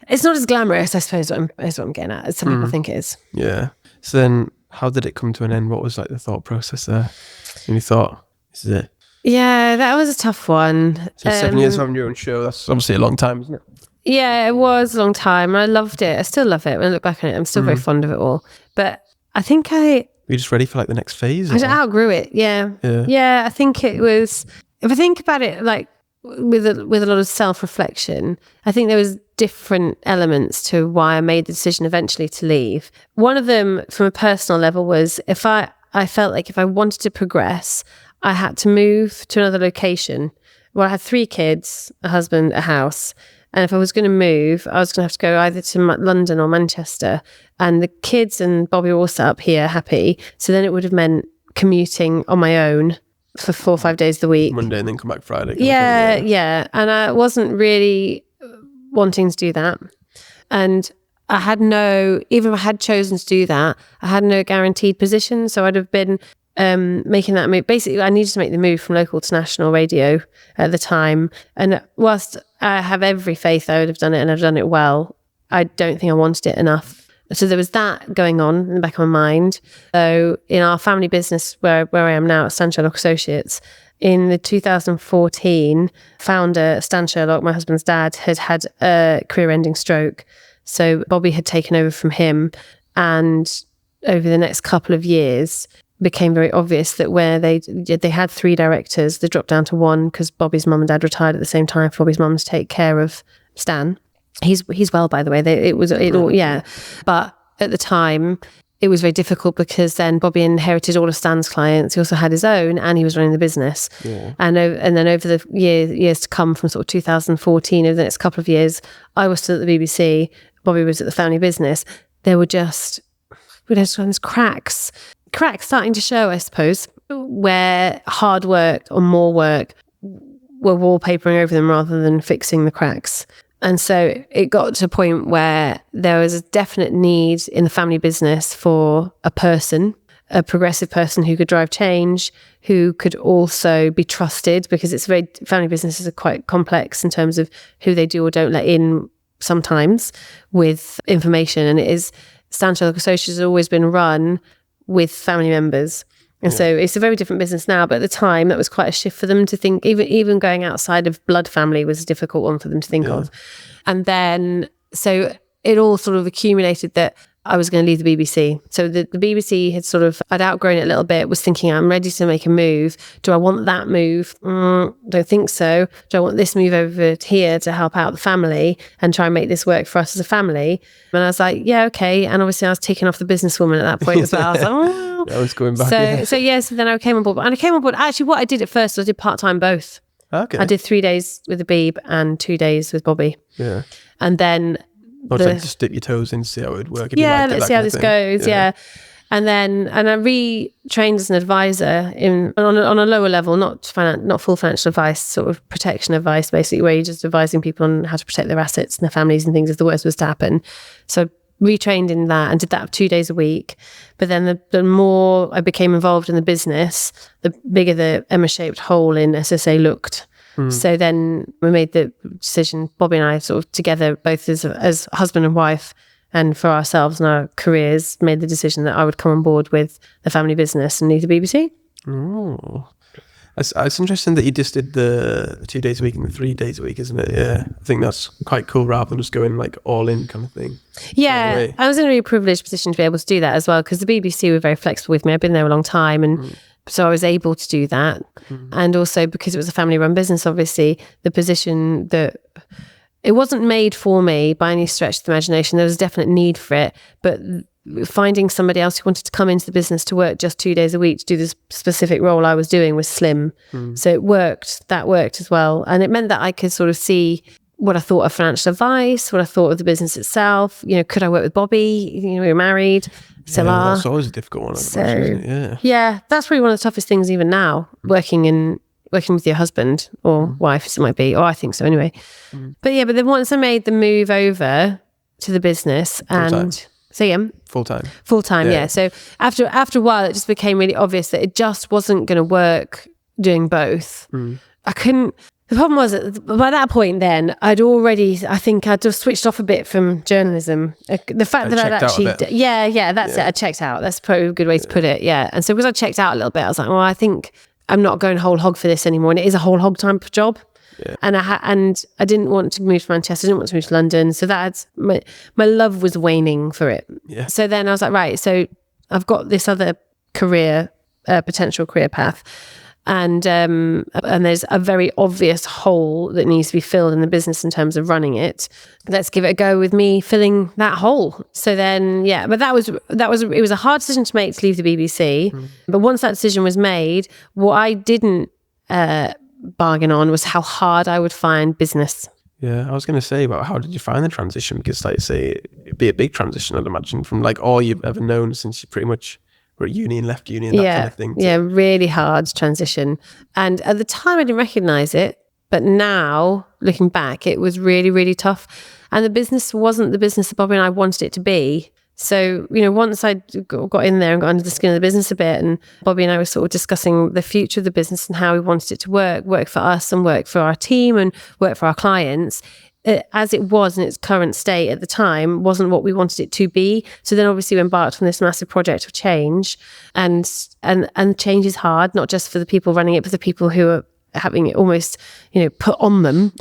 It's not as glamorous, I suppose, is what I'm getting at, as some people think it is. Yeah. So then how did it come to an end? What was like the thought process there? And you thought, this is it? Yeah, that was a tough one. So 7 years of having your own show, that's obviously a long time, isn't it? Yeah, it was a long time. I loved it. I still love it. When I look back on it, I'm still very fond of it all. But I think Were you just ready for like the next phase? I outgrew it, Yeah, I think it was... If I think about it, like, with a lot of self-reflection, I think there was different elements to why I made the decision eventually to leave. One of them, from a personal level, was I felt like if I wanted to progress, I had to move to another location. Well, I had 3 kids, a husband, a house, and if I was going to move, I was going to have to go either to London or Manchester, and the kids and Bobby were all set up here, happy, so then it would have meant commuting on my own for 4 or 5 days of the week. Monday and then come back Friday. Yeah. And I wasn't really wanting to do that. And I had even if I had chosen to do that, I had no guaranteed position. So I'd have been making that move. Basically, I needed to make the move from local to national radio at the time. And whilst I have every faith I would have done it and I've done it well, I don't think I wanted it enough. So there was that going on in the back of my mind. So in our family business where I am now at Stan Sherlock Associates, in the 2014, founder Stan Sherlock, my husband's dad, had a career-ending stroke. So Bobby had taken over from him, and over the next couple of years, became very obvious that where they had 3 directors, they dropped down to 1 because Bobby's mum and dad retired at the same time for Bobby's mum to take care of Stan. He's well, by the way. But at the time, it was very difficult because then Bobby inherited all of Stan's clients. He also had his own, and he was running the business. Yeah. And then over the years to come, from sort of 2014, over the next couple of years, I was still at the BBC. Bobby was at the family business. There were just cracks starting to show, I suppose, where hard work or more work were wallpapering over them rather than fixing the cracks. And so it got to a point where there was a definite need in the family business for a progressive person who could drive change, who could also be trusted, because family businesses are quite complex in terms of who they do or don't let in sometimes with information. And Stan Sherlock Associates has always been run with family members. And so it's a very different business now, but at the time that was quite a shift for them to think. Even going outside of blood family was a difficult one for them to think of. And then, so it all sort of accumulated that I was going to leave the BBC. So the BBC had I'd outgrown it a little bit, was thinking I'm ready to make a move. Do I want that move? Don't think so. Do I want this move over here to help out the family and try and make this work for us as a family? And I was like, yeah, okay. And obviously I was ticking off the businesswoman at that point as well. I was like, oh. I was going back. So then I came on board. And I came on board, actually what I did at first was I did part-time both. Okay. I did 3 days with the Beeb and 2 days with Bobby. Yeah. And then Just dip your toes in, see how it would work. If yeah, you let's see how this goes. Yeah. And I retrained as an advisor on a lower level, not full financial advice, sort of protection advice, basically, where you're just advising people on how to protect their assets and their families and things if the worst was to happen. So retrained in that and did that 2 days a week. But then the more I became involved in the business, the bigger the Emma-shaped hole in SSA looked. So then we made the decision, Bobby and I sort of together, both as husband and wife, and for ourselves and our careers, made the decision that I would come on board with the family business and leave the BBC. Oh, it's interesting that you just did the 2 days a week and the 3 days a week, isn't it? Yeah, I think that's quite cool rather than just going like all in kind of thing. Yeah, I was in a really privileged position to be able to do that as well, because the BBC were very flexible with me. I've been there a long time, and so I was able to do that. And also because it was a family run business, obviously the position that it wasn't made for me by any stretch of the imagination. There was a definite need for it, but finding somebody else who wanted to come into the business to work just 2 days a week to do this specific role I was doing was slim. So it worked. That worked as well. And it meant that I could sort of see what I thought of financial advice, what I thought of the business itself. You know, could I work with Bobby? You know, we were married. Still are. That's always a difficult one. Isn't it? Yeah, that's probably one of the toughest things even now, working with your husband or wife, as it might be, or I think so anyway. But then once I made the move over to the business Full time. Yeah. So after a while, it just became really obvious that it just wasn't going to work doing both. I couldn't. The problem was that by that point then, I just switched off a bit from journalism. The fact that I'd actually, that's it. I checked out. That's probably a good way to put it. Yeah. And so because I checked out a little bit, I was like, well, I think I'm not going whole hog for this anymore. And it is a whole hog type of job. Yeah. And I didn't want to move to Manchester. I didn't want to move to London. So that's my love was waning for it. Yeah. So then I was like, right, so I've got this other career, potential career path. And there's a very obvious hole that needs to be filled in the business in terms of running it. Let's give it a go with me filling that hole. So then, but it was a hard decision to make to leave the BBC. But once that decision was made, what I didn't bargain on was how hard I would find business. Yeah, I was going to say about how did you find the transition? Because like you say, it'd be a big transition, I'd imagine, from like all you've ever known since you pretty much were at uni and left uni and that kind of thing. Really hard transition. And at the time I didn't recognise it, but now looking back, it was really, really tough. And the business wasn't the business that Bobby and I wanted it to be. So, once I got in there and got under the skin of the business a bit, and Bobby and I were sort of discussing the future of the business and how we wanted it to work for us and work for our team and work for our clients, as it was in its current state at the time, wasn't what we wanted it to be. So then obviously we embarked on this massive project of change, and change is hard, not just for the people running it, but the people who are having it almost, put on them.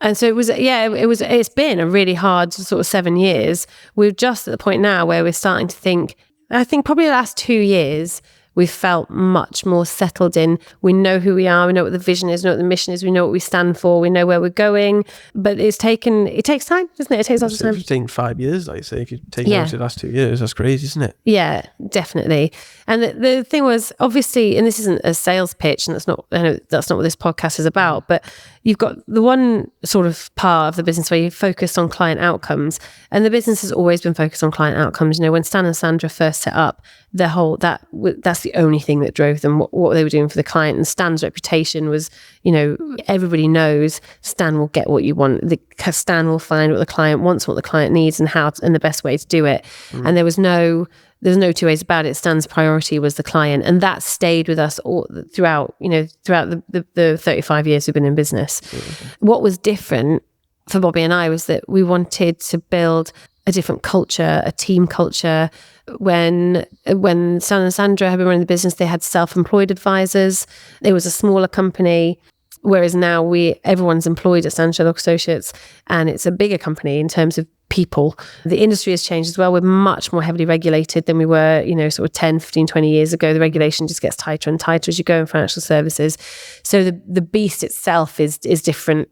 And so it's been a really hard sort of 7 years. We're just at the point now where we're starting to think, I think probably the last 2 years, we've felt much more settled in. We know who we are. We know what the vision is. We know what the mission is. We know what we stand for. We know where we're going. But it takes time, doesn't it? It takes lots of time. It's taken 5 years, like you say. If you take over the last 2 years, that's crazy, isn't it? Yeah, definitely. And the thing was, obviously, and this isn't a sales pitch, and I know that's not what this podcast is about, but you've got the one sort of part of the business where you focus on client outcomes, and the business has always been focused on client outcomes. When Stan and Sandra first set up, that's the only thing that drove them, what they were doing for the client. And Stan's reputation was, everybody knows Stan will get what you want. Stan will find what the client wants, what the client needs, and the best way to do it. And there's no two ways about it. Stan's priority was the client, and that stayed with us all throughout the 35 years we've been in business. What was different for Bobby and I was that we wanted to build a different culture, a team culture. When Stan and Sandra had been running the business, they had self-employed advisors. It was a smaller company, whereas now everyone's employed at Stan Sherlock Associates, and it's a bigger company in terms of people. The industry has changed as well. We're much more heavily regulated than we were, sort of 10, 15, 20 years ago. The regulation just gets tighter and tighter as you go in financial services. So the beast itself is different,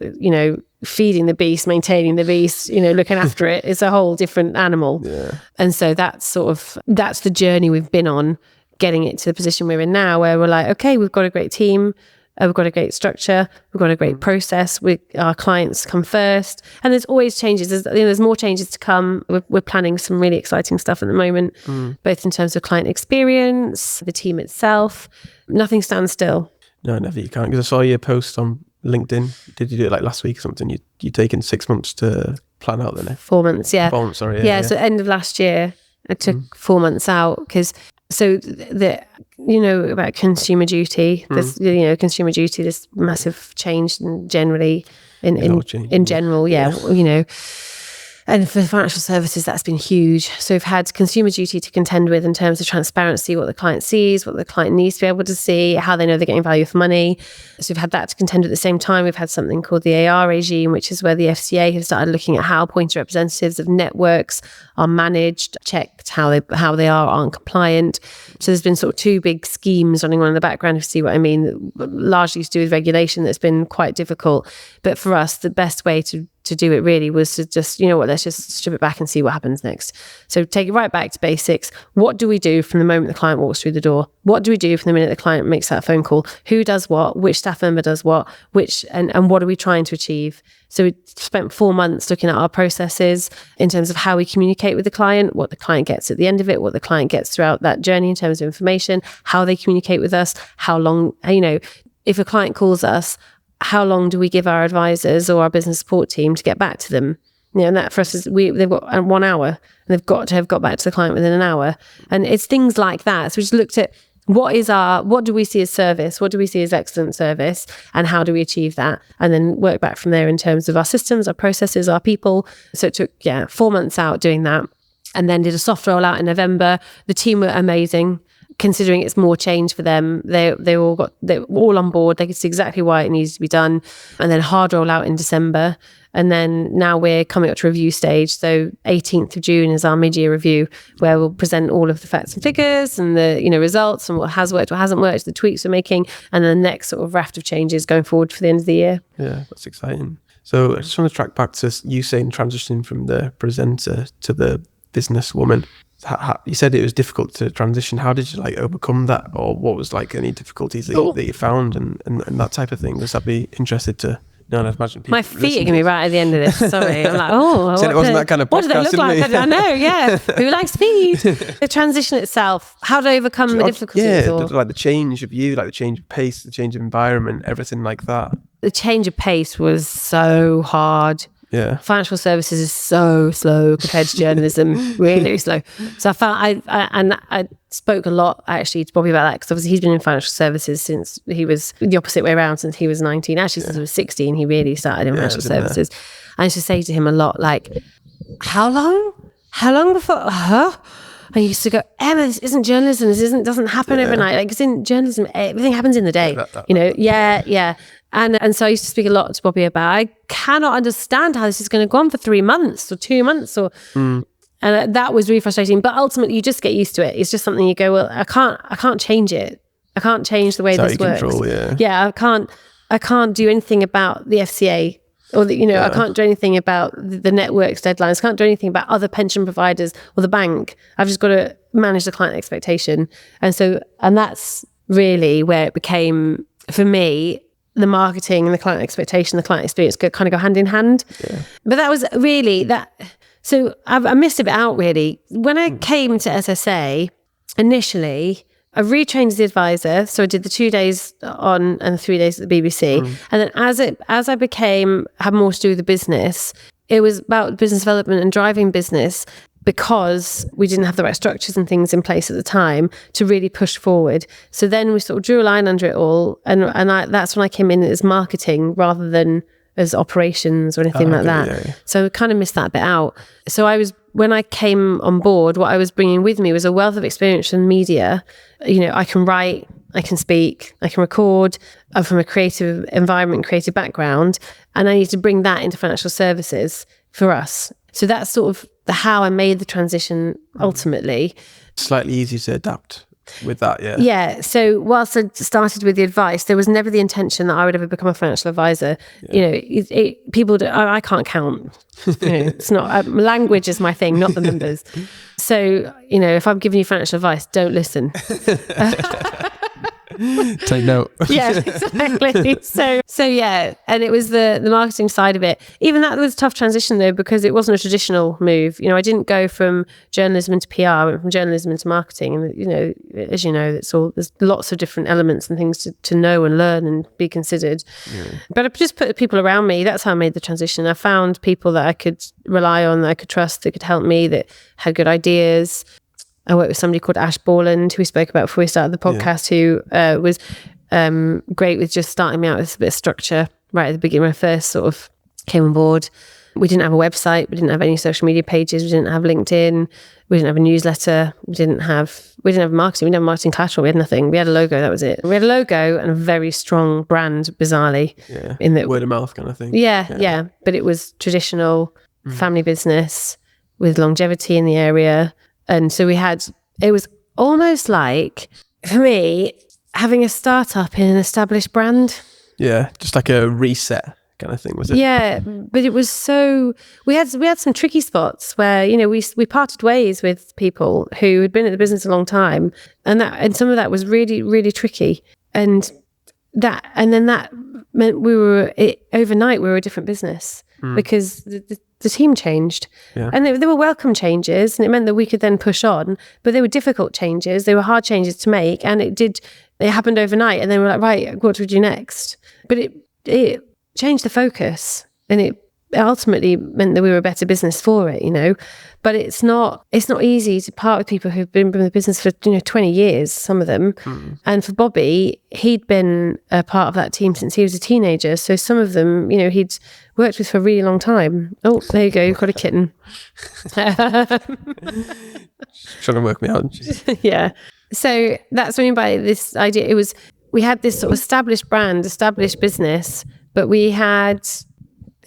feeding the beast, maintaining the beast, looking after it. It's a whole different animal. Yeah. And so that's the journey we've been on, getting it to the position we're in now, where we're like, okay, we've got a great team. We've got a great structure. We've got a great process. Our clients come first. And there's always changes. There's more changes to come. We're planning some really exciting stuff at the moment, both in terms of client experience, the team itself. Nothing stands still. No, never. You can't. Because I saw your post on LinkedIn. Did you do it like last week or something? You'd taken 6 months to plan out the next 4 months. Yeah. 4 months, sorry. Yeah. So end of last year, I took 4 months out because about consumer duty. There's consumer duty. There's massive change generally in general. Yeah. And for financial services, that's been huge. So we've had consumer duty to contend with in terms of transparency, what the client sees, what the client needs to be able to see, how they know they're getting value for money. So we've had that to contend with at the same time. We've had something called the AR regime, which is where the FCA have started looking at how appointed representatives of networks are managed, checked how they aren't compliant. So there's been sort of two big schemes running on in the background, if you see what I mean, largely to do with regulation that's been quite difficult. But for us, the best way to do it really was to just, let's just strip it back and see what happens next. So take it right back to basics. What do we do from the moment the client walks through the door? What do we do from the minute the client makes that phone call? Who does what? Which staff member does what? And what are we trying to achieve? So we spent 4 months looking at our processes in terms of how we communicate with the client, what the client gets at the end of it, what the client gets throughout that journey in terms of information, how they communicate with us, how long, if a client calls us, how long do we give our advisors or our business support team to get back to them? And that for us is they've got 1 hour and they've got to have got back to the client within an hour. And it's things like that. So we just looked at what do we see as service? What do we see as excellent service? And how do we achieve that? And then work back from there in terms of our systems, our processes, our people. So it took, 4 months out doing that, and then did a soft rollout in November. The team were amazing. Considering it's more change for them, they're all on board. They could see exactly why it needs to be done. And then hard rollout in December. And then now we're coming up to review stage. So 18th of June is our mid-year review, where we'll present all of the facts and figures and the results and what has worked, what hasn't worked, the tweaks we're making, and the next sort of raft of changes going forward for the end of the year. Yeah, that's exciting. So I just want to track back to you saying transitioning from the presenter to the businesswoman. You said it was difficult to transition. How did you overcome that, or what was any difficulties that you found and that type of thing? Does that be interested to? No, I imagine people. My feet are gonna be right at the end of this. Sorry, I'm like, said it wasn't that kind of podcast. What do they look like? I know, yeah. Who likes feet? The transition itself. How to overcome the difficulties? Yeah, the change of you, the change of pace, the change of environment, everything like that. The change of pace was so hard. Yeah, financial services is so slow compared to journalism, really slow. So I found I spoke a lot actually to Bobby about that, because obviously he's been in financial services since he was the opposite way around, since he was 19. Actually, since he was 16, he really started in financial services. I used to say to him a lot, how long before? Huh? I used to go, Emma, this isn't journalism. This doesn't happen overnight. Because in journalism, everything happens in the day. Yeah. And so I used to speak a lot to Bobby about, I cannot understand how this is going to go on for 3 months or 2 months and that was really frustrating. But ultimately, you just get used to it. It's just something you go, well, I can't change it. I can't change the way this works. Control, yeah, I can't do anything about the FCA. Or I can't do anything about the network's deadlines. I can't do anything about other pension providers or the bank. I've just got to manage the client expectation. And that's really where it became, for me, the marketing and the client expectation, the client experience kind of go hand in hand. Yeah. But that was really that. So I missed a bit out really. When I came to SSA, initially, I retrained as the advisor. So I did the 2 days on and 3 days at the BBC. And then as I had more to do with the business, it was about business development and driving business, because we didn't have the right structures and things in place at the time to really push forward. So then we sort of drew a line under it all. And that's when I came in as marketing rather than as operations or anything like that. Yeah. So I kind of missed that bit out. So when I came on board, what I was bringing with me was a wealth of experience in media. I can write, I can speak, I can record. I'm from a creative environment, creative background, and I need to bring that into financial services for us. So that's sort of how I made the transition ultimately. Slightly easier to adapt with that, yeah. Yeah. So whilst I started with the advice, there was never the intention that I would ever become a financial advisor. Yeah. I can't count. It's not language is my thing, not the numbers. So if I'm giving you financial advice, don't listen. Take note. Yeah, exactly. So yeah, and it was the marketing side of it. Even that was a tough transition though, because it wasn't a traditional move. You know, I didn't go from journalism into PR, I went from journalism into marketing. And you know, as you know, there's lots of different elements and things to know and learn and be considered. Yeah. But I just put people around me. That's how I made the transition. I found people that I could rely on, that I could trust, that could help me, that had good ideas. I worked with somebody called Ash Borland, who we spoke about before we started the podcast, who was great with just starting me out with a bit of structure right at the beginning when I first sort of came on board. We didn't have a website. We didn't have any social media pages. We didn't have LinkedIn. We didn't have a newsletter. We didn't have marketing. We didn't have marketing collateral. We had nothing. We had a logo. That was it. We had a logo and a very strong brand, bizarrely. Yeah. In the word of mouth kind of thing. Yeah. But it was traditional family business with longevity in the area. And so it was almost like, for me, having a startup in an established brand. Yeah, just like a reset kind of thing, was it? Yeah, but it was so, we had some tricky spots where, you know, we parted ways with people who had been at the business a long time, and some of that was really, really tricky. And then that meant overnight we were a different business because the team changed. Yeah. And they were welcome changes, and it meant that we could then push on, but they were difficult changes. They were hard changes to make, and it happened overnight, and then we're like, right, what do we do next? But it changed the focus, and it ultimately meant that we were a better business for it, you know. But it's not easy to part with people who've been in the business for 20 years, some of them. And for Bobby, he'd been a part of that team since he was a teenager, so some of them, you know, he'd worked with for a really long time. Oh, there you go, you've got a kitten. Trying to work me out. Yeah. So that's what I mean by this idea. We had this sort of established brand, established business, but we had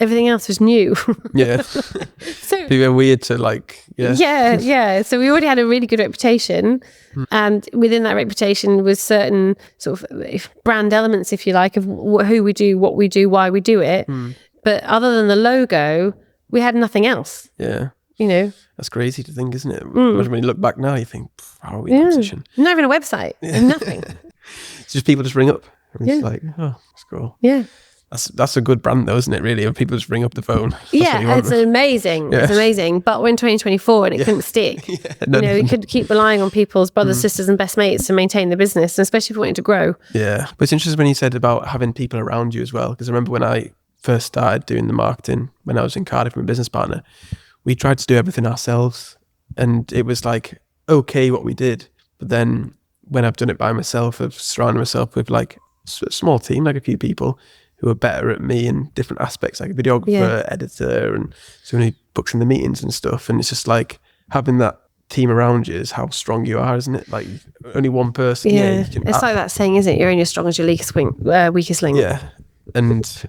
everything else was new. Yeah. So it'd be weird to Yeah. So we already had a really good reputation, and within that reputation was certain sort of brand elements, if you like, of who we do, what we do, why we do it. But other than the logo, we had nothing else. Yeah. You know, that's crazy to think, isn't it? When you look back now, you think, how are we in a position? Not even a website, nothing. It's just people just ring up. And it's like, oh, that's cool. Yeah. That's a good brand though, isn't it, really? When people just ring up the phone. It's amazing. Yeah. It's amazing. But we're in 2024 and it couldn't stick. We couldn't keep relying on people's brothers, sisters and best mates to maintain the business, and especially if we wanted to grow. Yeah. But it's interesting when you said about having people around you as well, because I remember when I first started doing the marketing, when I was in Cardiff with my business partner, we tried to do everything ourselves, and it was like, okay, what we did. But then when I've done it by myself, I've surrounded myself with like a small team, like a few people who are better at me in different aspects, like a videographer, editor, and someone who books in the meetings and stuff. And it's just like having that team around you is how strong you are, isn't it? Like only one person. Yeah, it's like that saying, isn't it? You're only as strong as your weakest link. Yeah, and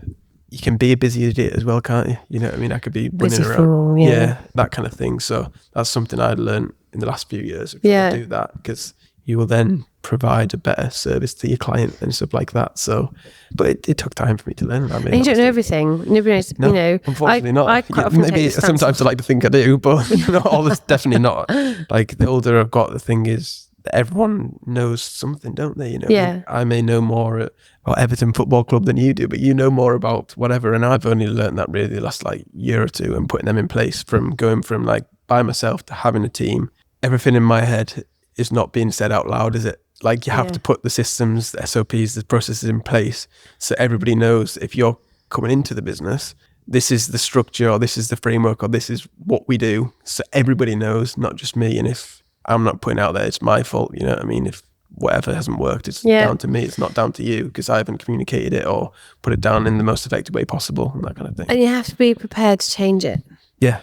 you can be a busy idiot as well, can't you? You know what I mean? I could be running around. Fool, yeah, that kind of thing. So that's something I learned in the last few years. If you do that, because you will then provide a better service to your client and stuff like that. So, but it took time for me to learn. And you don't know everything. Nobody knows, no, unfortunately not. Maybe sometimes I like to think I do, but not all this, definitely not. Like the older I've got, the thing is that everyone knows something, don't they? You know, yeah. I may know more about Everton Football Club than you do, but you know more about whatever. And I've only learned that really the last like year or two, and putting them in place, from going from like by myself to having a team. Everything in my head is not being said out loud, is it? Like you have to put the systems, the SOPs, the processes in place so everybody knows if you're coming into the business, this is the structure, or this is the framework, or this is what we do. So everybody knows, not just me. And if I'm not putting out there, it's my fault. You know what I mean? If whatever hasn't worked, it's down to me. It's not down to you because I haven't communicated it or put it down in the most effective way possible, and that kind of thing. And you have to be prepared to change it. Yeah.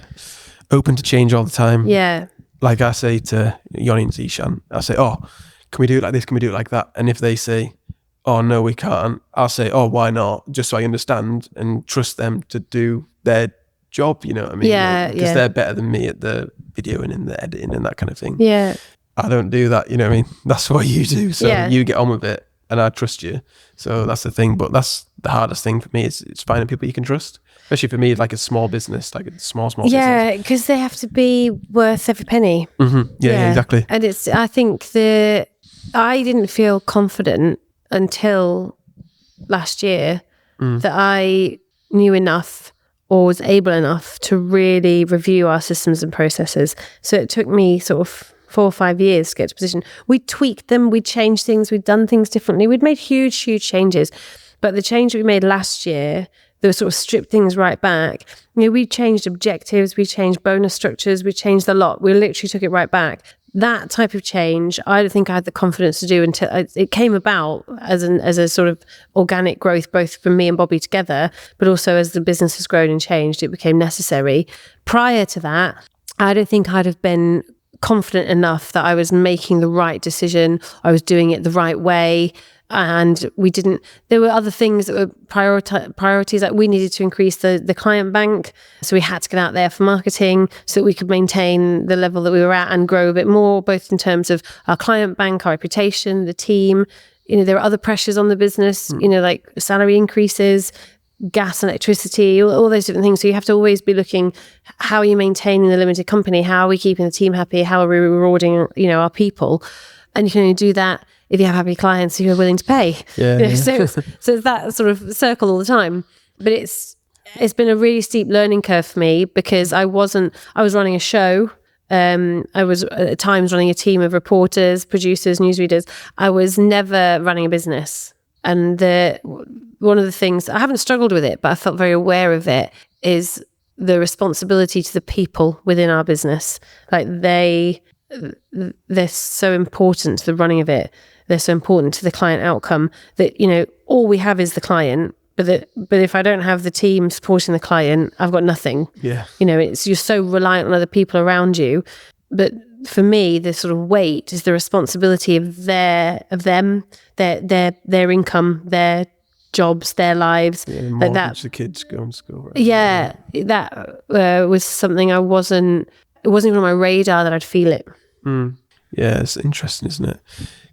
Open to change all the time. Yeah. Like I say to Yoni and Zishan, I say, oh, can we do it like this? Can we do it like that? And if they say, oh, no, we can't, I'll say, oh, why not? Just so I understand and trust them to do their job, you know what I mean? Yeah, because they're better than me at the videoing and the editing and that kind of thing. Yeah. I don't do that, you know what I mean? That's what you do. So you get on with it and I trust you. So that's the thing. But that's the hardest thing for me, is it's finding people you can trust. Especially for me, like a small business, like a small business. Yeah, because they have to be worth every penny. Mm-hmm. Yeah, exactly. And I think I didn't feel confident until last year that I knew enough or was able enough to really review our systems and processes. So it took me sort of 4 or 5 years to get to a position. We tweaked them, we changed things, we'd done things differently. We'd made huge changes. But the change we made last year, that sort of stripped things right back. We changed objectives, we changed bonus structures, we changed a lot. We literally took it right back. That type of change, I don't think I had the confidence to do until it came about as a sort of organic growth, both for me and Bobby together, but also as the business has grown and changed, it became necessary. Prior to that, I don't think I'd have been confident enough that I was making the right decision, I was doing it the right way. And there were other things that were priorities, like we needed to increase the client bank. So we had to get out there for marketing so that we could maintain the level that we were at and grow a bit more, both in terms of our client bank, our reputation, the team. There are other pressures on the business, like salary increases, gas, electricity, all those different things. So you have to always be looking, how are you maintaining the limited company? How are we keeping the team happy? How are we rewarding, our people? And you can only do that if you have happy clients who are willing to pay. So it's that sort of circle all the time. But it's been a really steep learning curve for me, because I was running a show. I was at times running a team of reporters, producers, newsreaders. I was never running a business. And one of the things, I haven't struggled with it, but I felt very aware of it, is the responsibility to the people within our business. Like they're so important to the running of it. They're so important to the client outcome that, all we have is the client, but if I don't have the team supporting the client, I've got nothing. Yeah. You're so reliant on other people around you. But for me, the sort of weight is the responsibility of their income, their jobs, their lives. Yeah, like that. The kids going to school. Right? Yeah, that was something it wasn't even on my radar that I'd feel it. Yeah, it's interesting, isn't it?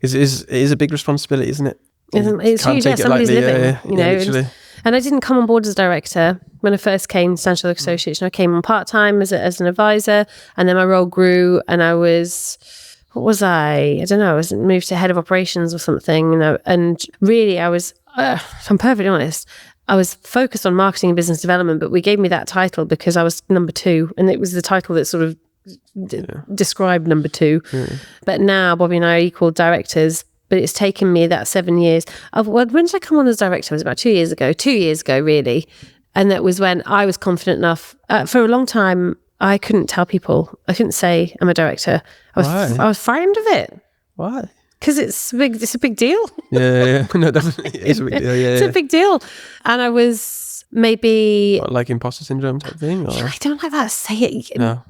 It is a big responsibility, isn't it? It's huge. Yeah, somebody's living, literally. And I didn't come on board as a director when I first came to Stan Sherlock Associates. I came on part-time as an advisor, and then my role grew, and I was, what was I? I don't know, I was moved to head of operations or something, and really I was, if I'm perfectly honest, I was focused on marketing and business development, but we gave me that title because I was number 2, and it was the title that sort of described number 2. But now Bobby and I are equal directors, but it's taken me that 7 years. When did I come on as director? It was about 2 years ago really. And that was when I was confident enough. For a long time, I couldn't tell people. I couldn't say I'm a director. I was frightened of it. Why? Because it's a big deal. Yeah. No, definitely. It's a big deal. Yeah, it's a big deal. And I was maybe... What, like imposter syndrome type thing? Or? I don't like that to say it. No.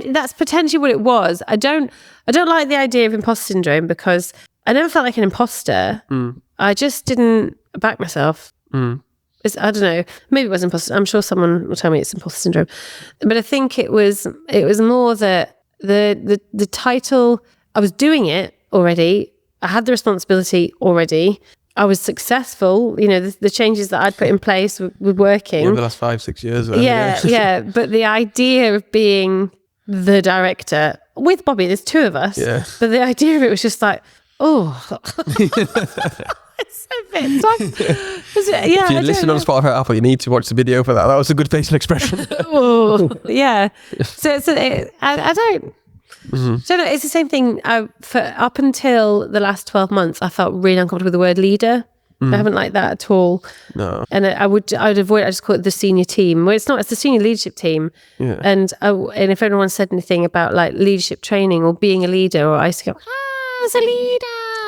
That's potentially what it was. I don't like the idea of imposter syndrome, because I never felt like an imposter. I just didn't back myself. I don't know. Maybe it was imposter. I'm sure someone will tell me it's imposter syndrome. But I think it was more that the title, I was doing it already. I had the responsibility already. I was successful. The changes that I'd put in place were working. Yeah, the last 5-6 years. Yeah. But the idea of being the director with Bobby, there's 2 of us. Yeah. But the idea of it was just like, it's a bit tough. If you listen on Spotify Apple, you need to watch the video for that. That was a good facial expression. Yeah. So I don't. So no, it's the same thing. For up until the last 12 months, I felt really uncomfortable with the word leader. I haven't liked that at all. No. And I'd avoid. I just call it the senior team. Well, it's not. It's the senior leadership team. Yeah. And if anyone said anything about like leadership training or being a leader, or I used to go, as a leader,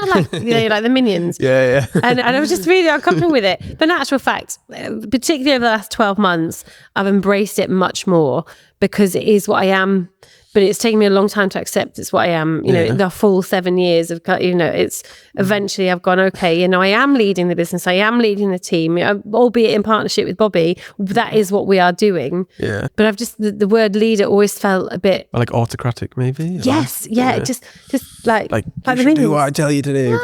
like the Minions. Yeah. And I was just really uncomfortable with it. But in actual fact, particularly over the last 12 months, I've embraced it much more, because it is what I am. But it's taken me a long time to accept it's what I am. The full 7 years of, it's eventually I've gone, okay, I am leading the business. I am leading the team, albeit in partnership with Bobby. That is what we are doing. Yeah. But I've just, the word leader always felt a bit... Like autocratic, maybe? Yes. Just like you the should do what I tell you to do.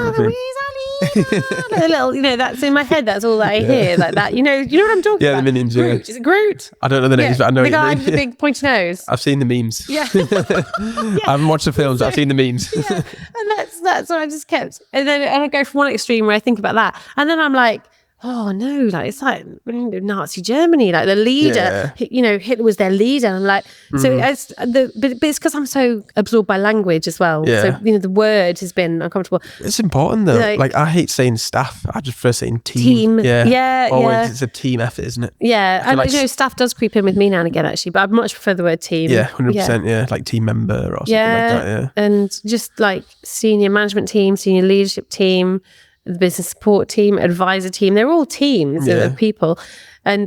A little, that's in my head. That's all that I hear, like that. You know what I'm talking about? Yeah, the Minions. Groot. Is it Groot? I don't know the names, but I know the guy with the big pointy nose. I've seen the memes. Yeah. I haven't watched the films. I've seen the memes. Yeah. And that's what I just kept. And then I go from one extreme where I think about that. And then I'm like, oh no, like it's like Nazi Germany, like the leader, Hitler was their leader. And I'm like, so but it's because I'm so absorbed by language as well. Yeah. So, the word has been uncomfortable. It's important though. Like I hate saying staff. I just prefer saying team. Yeah. Always, it's a team effort, isn't it? Yeah. And staff does creep in with me now and again, actually, but I much prefer the word team. Yeah, 100%. Yeah. Like team member or something like that. Yeah. And just like senior management team, senior leadership team, the business support team, advisor team, they're all teams of people. They're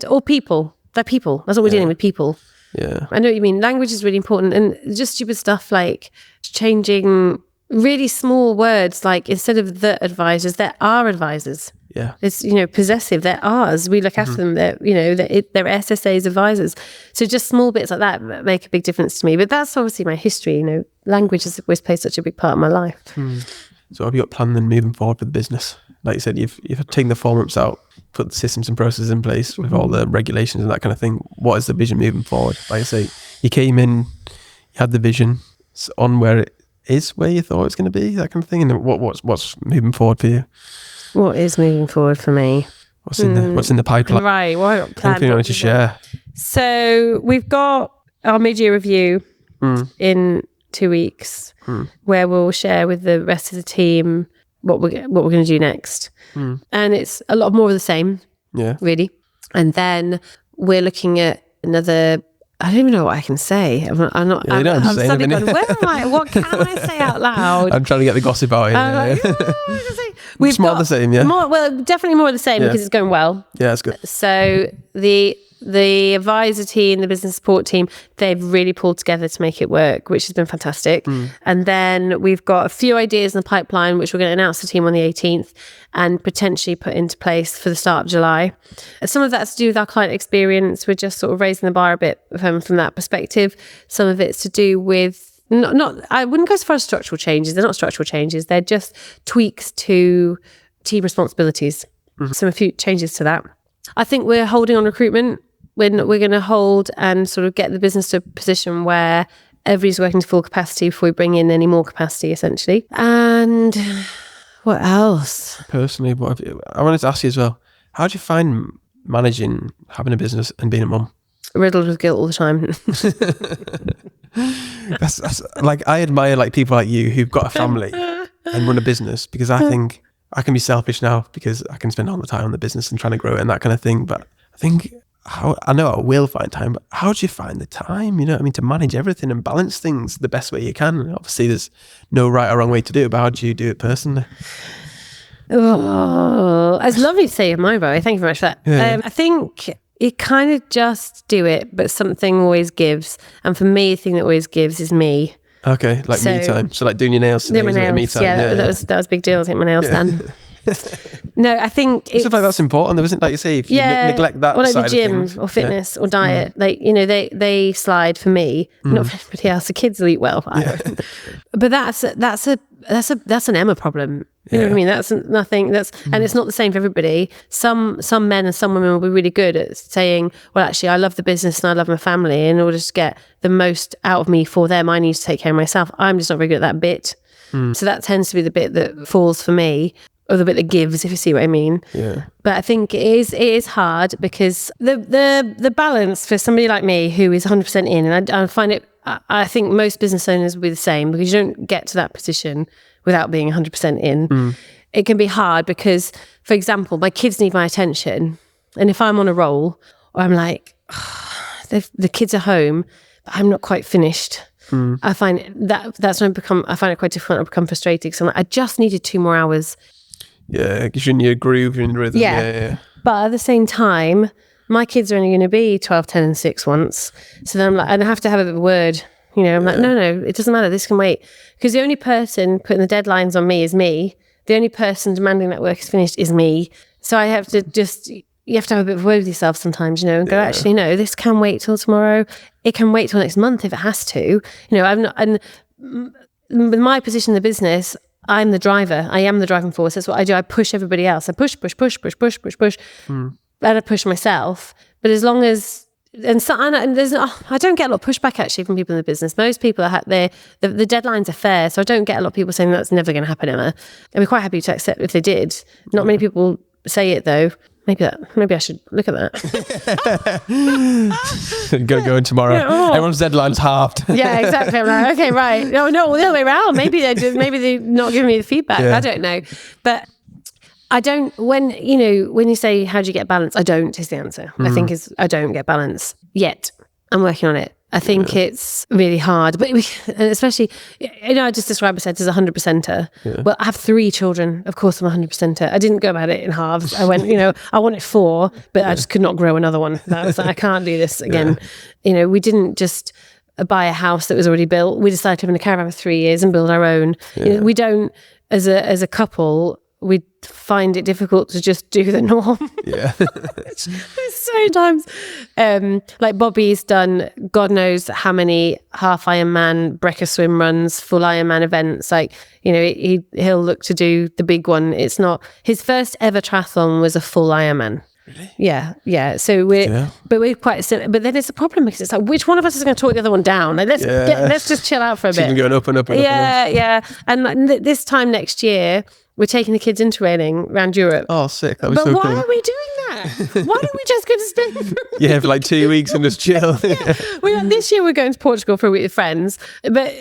people. That's what we're dealing with, people. Yeah. I know what you mean. Language is really important, and just stupid stuff like changing really small words, like instead of the advisors, they're our advisors. Yeah. It's, possessive, they're ours. We look after them, they're SSA's advisors. So just small bits like that make a big difference to me. But that's obviously my history, language has always played such a big part of my life. So have you got plans then moving forward with the business? Like you said, you've taken the 4 months out, put the systems and processes in place with all the regulations and that kind of thing. What is the vision moving forward? Like I say, you came in, you had the vision on where it is, where you thought it was going to be, that kind of thing. And what's moving forward for you? What is moving forward for me? What's in the pipeline? Right, what plan? Anything you wanted to share? So we've got our mid-year review in 2 weeks, where we'll share with the rest of the team what we're going to do next, and it's a lot more of the same, really. And then we're looking at another. I don't even know what I can say. I'm not. Yeah, I'm suddenly going, where am I? What can I say out loud? I'm trying to get the gossip out here. We've it's more the same, yeah. Definitely more of the same because it's going well. Yeah, that's good. So the advisor team, the business support team, they've really pulled together to make it work, which has been fantastic. And then we've got a few ideas in the pipeline, which we're going to announce to the team on the 18th and potentially put into place for the start of July. Some of that's to do with our client experience. We're just sort of raising the bar a bit from that perspective. Some of it's to do with I wouldn't go as far as structural changes. They're not structural changes. They're just tweaks to team responsibilities. So a few changes to that. I think we're holding on recruitment. We're going to hold and sort of get the business to a position where everybody's working to full capacity before we bring in any more capacity, essentially. And what else? Personally, I wanted to ask you as well, how do you find managing, having a business and being a mum? Riddled with guilt all the time. that's like, I admire like people like you who've got a family and run a business, because I think I can be selfish now because I can spend all the time on the business and trying to grow it and that kind of thing. But I think I know I will find time, but how do you find the time, to manage everything and balance things the best way you can? Obviously there's no right or wrong way to do it, but how do you do it personally? Oh, it's lovely to say my boy. Thank you very much for that. Yeah. I think you kind of just do it, but something always gives. And for me, the thing that always gives is me. Okay, like me time. So like doing your nails today, my nails. Me time. Yeah, that was a big deal. I think my nails done. No, I think stuff like that's important, though, isn't it? Like you say, if you neglect that, or like side the gym of things, or fitness or diet, like they slide for me, not for everybody else. The kids will eat well, but that's an Emma problem. You know what I mean? That's nothing. And it's not the same for everybody. Some men and some women will be really good at saying, well, actually, I love the business and I love my family. In order to get the most out of me for them, I need to take care of myself. I'm just not very good at that bit. So that tends to be the bit that falls for me, or the bit that gives, if you see what I mean. Yeah. But I think it is hard because the balance for somebody like me who is 100% in, and I find it, I think most business owners will be the same, because you don't get to that position without being 100% in. It can be hard because, for example, my kids need my attention. And if I'm on a roll, or I'm like, the kids are home, but I'm not quite finished. I find that's when I find it quite difficult. I become frustrated because I'm like, I just needed 2 more hours. Yeah, because you're in your groove, you're in the rhythm. Yeah. But at the same time, my kids are only going to be 12, 10 and 6 once. So then I'm like, and I have to have a bit of a word. I'm like, no, it doesn't matter. This can wait. Because the only person putting the deadlines on me is me. The only person demanding that work is finished is me. So I have to you have to have a bit of a word with yourself sometimes, and go, actually, no, this can wait till tomorrow. It can wait till next month if it has to. I'm not, and with my position in the business, I'm the driver. I am the driving force. That's what I do. I push everybody else. I push. And I push myself. But as long as And so, and there's, I don't get a lot of pushback actually from people in the business. Most people are the deadlines are fair, so I don't get a lot of people saying that's never going to happen, Emma. I'd be quite happy to accept if they did. Not many people say it though. Maybe I should look at that. Go in tomorrow. Everyone's deadline's halved. Yeah, exactly. I'm like, okay, right. No, the other way around. Maybe they're not giving me the feedback. I don't know, but. I don't, when you say, how do you get balance? I don't is the answer. I think I don't get balance yet. I'm working on it. I think it's really hard, but especially, I just described myself as a 100%er. Yeah. Well, I have 3 children. Of course, I'm a 100%er. I didn't go about it in halves. I went, I wanted 4, but I just could not grow another one. I was like, I can't do this again. Yeah. We didn't just buy a house that was already built. We decided to live in a caravan for 3 years and build our own. Yeah. We don't, as a couple, we find it difficult to just do the norm. Yeah. So times, like Bobby's done God knows how many half Ironman, breakfast swim runs, full Ironman events. Like, he'll look to do the big one. It's not, his first ever triathlon was a full Ironman. Really? Yeah. So we're quite similar. But then it's a problem because it's like, which one of us is going to talk the other one down? Like, let's just chill out for a bit. Keep them going up and up and up. Yeah. And this time next year, we're taking the kids interrailing around Europe. Oh, sick. That was but so why cool. are we doing that? Why don't we just go to Spain? Yeah, for like 2 weeks and just chill. This year we're going to Portugal for a week with friends. But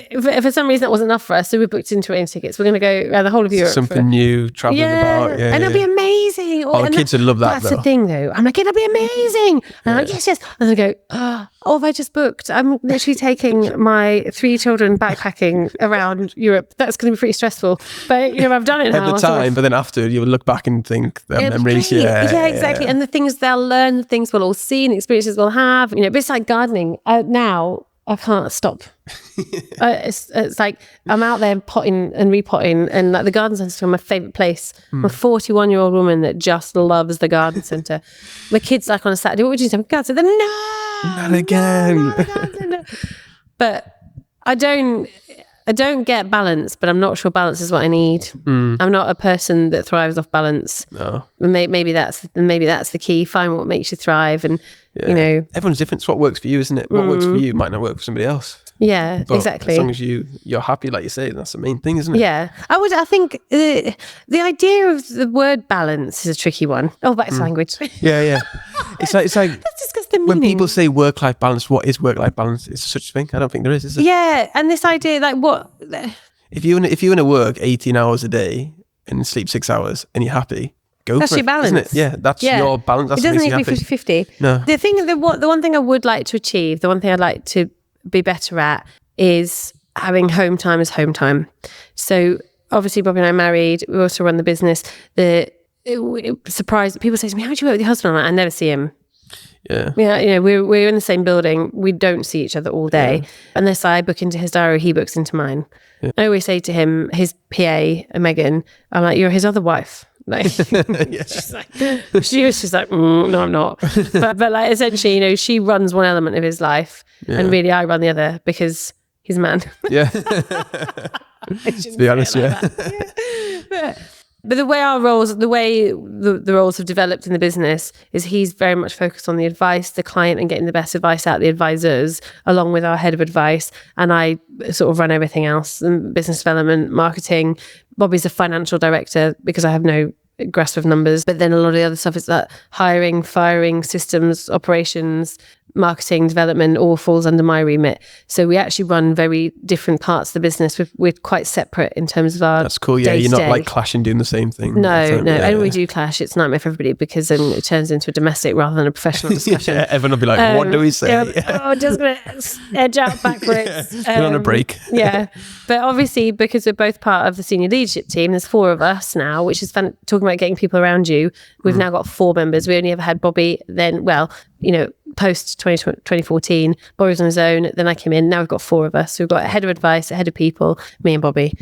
for some reason that wasn't enough for us. So we booked interrailing tickets. We're going to go around the whole of Europe. Something new, travelling about. Yeah, and it'll be amazing. The kids would love that. That's the thing though. I'm like, it'll be amazing. And I'm like, yes. And they go, have I just booked? I'm literally taking my 3 children backpacking around Europe. That's going to be pretty stressful. But, I've done it now. At the time, but then after, you would look back and think their memories. Yeah, exactly. And the things they'll learn, the things we'll all see, and the experiences we'll have. But it's like gardening. Now, I can't stop. It's like I'm out there potting and repotting, and like the garden centre is my favourite place. I'm a 41-year-old woman that just loves the garden centre. My kids like on a Saturday, what would you say? God, so no, not again. No. But I don't get balance, but I'm not sure balance is what I need. I'm not a person that thrives off balance. No. Maybe that's the key. Find what makes you thrive, and everyone's different. It's what works for you, isn't it? What works for you might not work for somebody else. Yeah, but exactly. As long as you're happy, like you say, that's the main thing, isn't it? Yeah, I think the idea of the word balance is a tricky one. Oh, that's language. Yeah. It's like let's discuss the meaning. When people say work-life balance, what is work-life balance? Is there such a thing? I don't think there is there? Yeah, and this idea, like what? If you want to work 18 hours a day and sleep 6 hours and you're happy, go that's for your it, balance. isn't it? Yeah, that's your balance. That's it doesn't need to be 50-50. No. The one thing I would like to achieve, the one thing I'd like to be better at is having home time as home time. So obviously Bobby and I are married. We also run the business. It surprised people say to me, how do you work with your husband? I never see him. Yeah. We're in the same building. We don't see each other all day. Unless I book into his diary, he books into mine. Yeah. I always say to him, his PA, Megan, I'm like, you're his other wife. Like, she was just like, no, I'm not. But like essentially, she runs one element of his life, and really I run the other because he's a man. Yeah. To be honest, But the way our roles, the way the roles have developed in the business is he's very much focused on the advice, the client, and getting the best advice out of the advisors, along with our head of advice. And I sort of run everything else, business development, marketing. Bobby's a financial director because I have no grasp of numbers. But then a lot of the other stuff is that hiring, firing, systems, operations, marketing, development, all falls under my remit. So we actually run very different parts of the business. We're quite separate in terms of our That's cool. Yeah, day-to-day. You're not like clashing doing the same thing. No. And we do clash. It's a nightmare for everybody because then it turns into a domestic rather than a professional discussion. Everyone will be like, what do we say? Just going to edge out backwards. Get on a break. Yeah. But obviously, because we're both part of the senior leadership team, there's 4 of us now, which is fun. Talking about getting people around you. We've now got 4 members. We only ever had Bobby then, post 2014, Bobby was on his own, then I came in, now we've got 4 of us. So we've got a head of advice, a head of people, me and Bobby.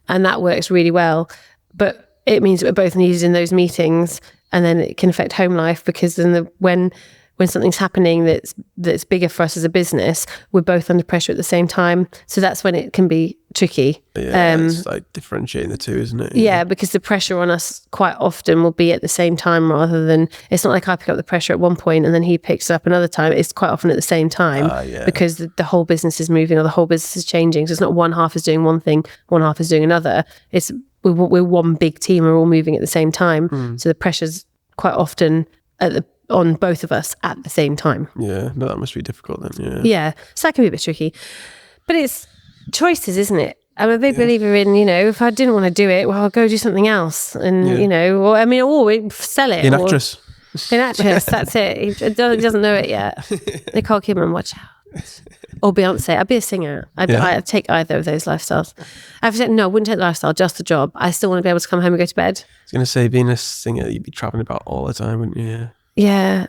And that works really well. But it means that we're both needed in those meetings, and then it can affect home life because then when when something's happening that's bigger for us as a business, we're both under pressure at the same time. So that's when it can be tricky. Yeah, it's like differentiating the two, isn't it? Yeah, because the pressure on us quite often will be at the same time, rather than, it's not like I pick up the pressure at one point and then he picks it up another time. It's quite often at the same time because the whole business is moving or the whole business is changing. So it's not one half is doing one thing, one half is doing another. It's we're one big team, we're all moving at the same time. So the pressure's quite often on both of us at the same time. Yeah, no, that must be difficult then. Yeah, so that can be a bit tricky. But it's choices, isn't it? I'm a big believer in, if I didn't want to do it, well, I'll go do something else. And, or sell it. An actress. An actress, that's it. He doesn't know it yet. Nicole Kidman, watch out. Or Beyonce. I'd be a singer. I'd take either of those lifestyles. I wouldn't take the lifestyle, just the job. I still want to be able to come home and go to bed. I was going to say, being a singer, you'd be traveling about all the time, wouldn't you? Yeah.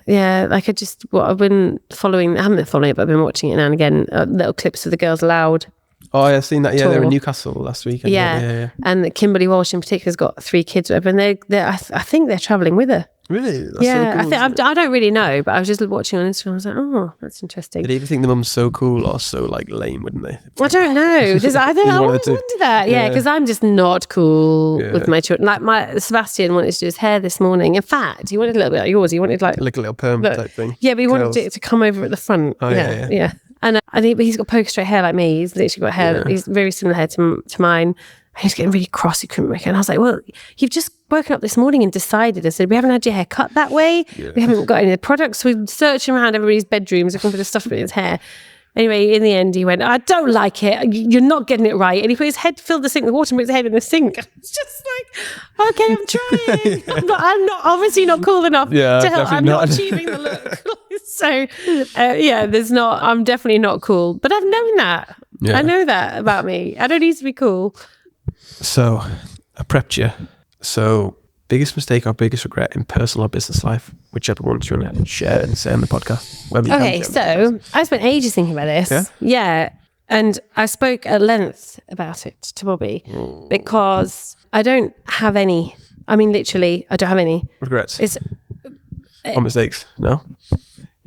Like I haven't been following it, but I've been watching it now and again. Little clips of the Girls Aloud. Oh, I've seen that. Yeah, tour. They were in Newcastle last weekend. Yeah. And Kimberly Walsh in particular has got 3 kids, and I think they're travelling with her. Really? That's yeah, so cool, I don't really know, but I was just watching on Instagram. I was like, oh, that's interesting. Did you ever think the mum's so cool or so like lame, wouldn't they? I don't know. I always wonder that. Yeah, because I'm just not cool with my children. Like Sebastian wanted to do his hair this morning. In fact, he wanted a little bit like yours. He wanted like a little perm type thing. Yeah, but he wanted it to come over at the front. Oh, yeah. And he's got poker straight hair like me. He's literally got hair. He's very similar hair to mine. He's getting really cross. He couldn't make it. And I was like, well, you've just woken up this morning and decided. I said, we haven't had your hair cut that way. Yeah. We haven't got any of the products. So we're searching around everybody's bedrooms looking for the stuff in his hair. Anyway, in the end, he went, I don't like it. You're not getting it right. And he put his head, filled the sink with water and put his head in the sink. It's just like, okay, I'm trying. I'm not obviously not cool enough to help. I'm not achieving the look. So, I'm definitely not cool. But I've known that. Yeah. I know that about me. I don't need to be cool. So, I prepped you. So, biggest mistake or biggest regret in personal or business life, whichever one you want to share and say on the podcast. Okay, so I spent ages thinking about this. Yeah. And I spoke at length about it to Bobby because I don't have any. I mean, literally, I don't have any. Regrets? Or mistakes? No?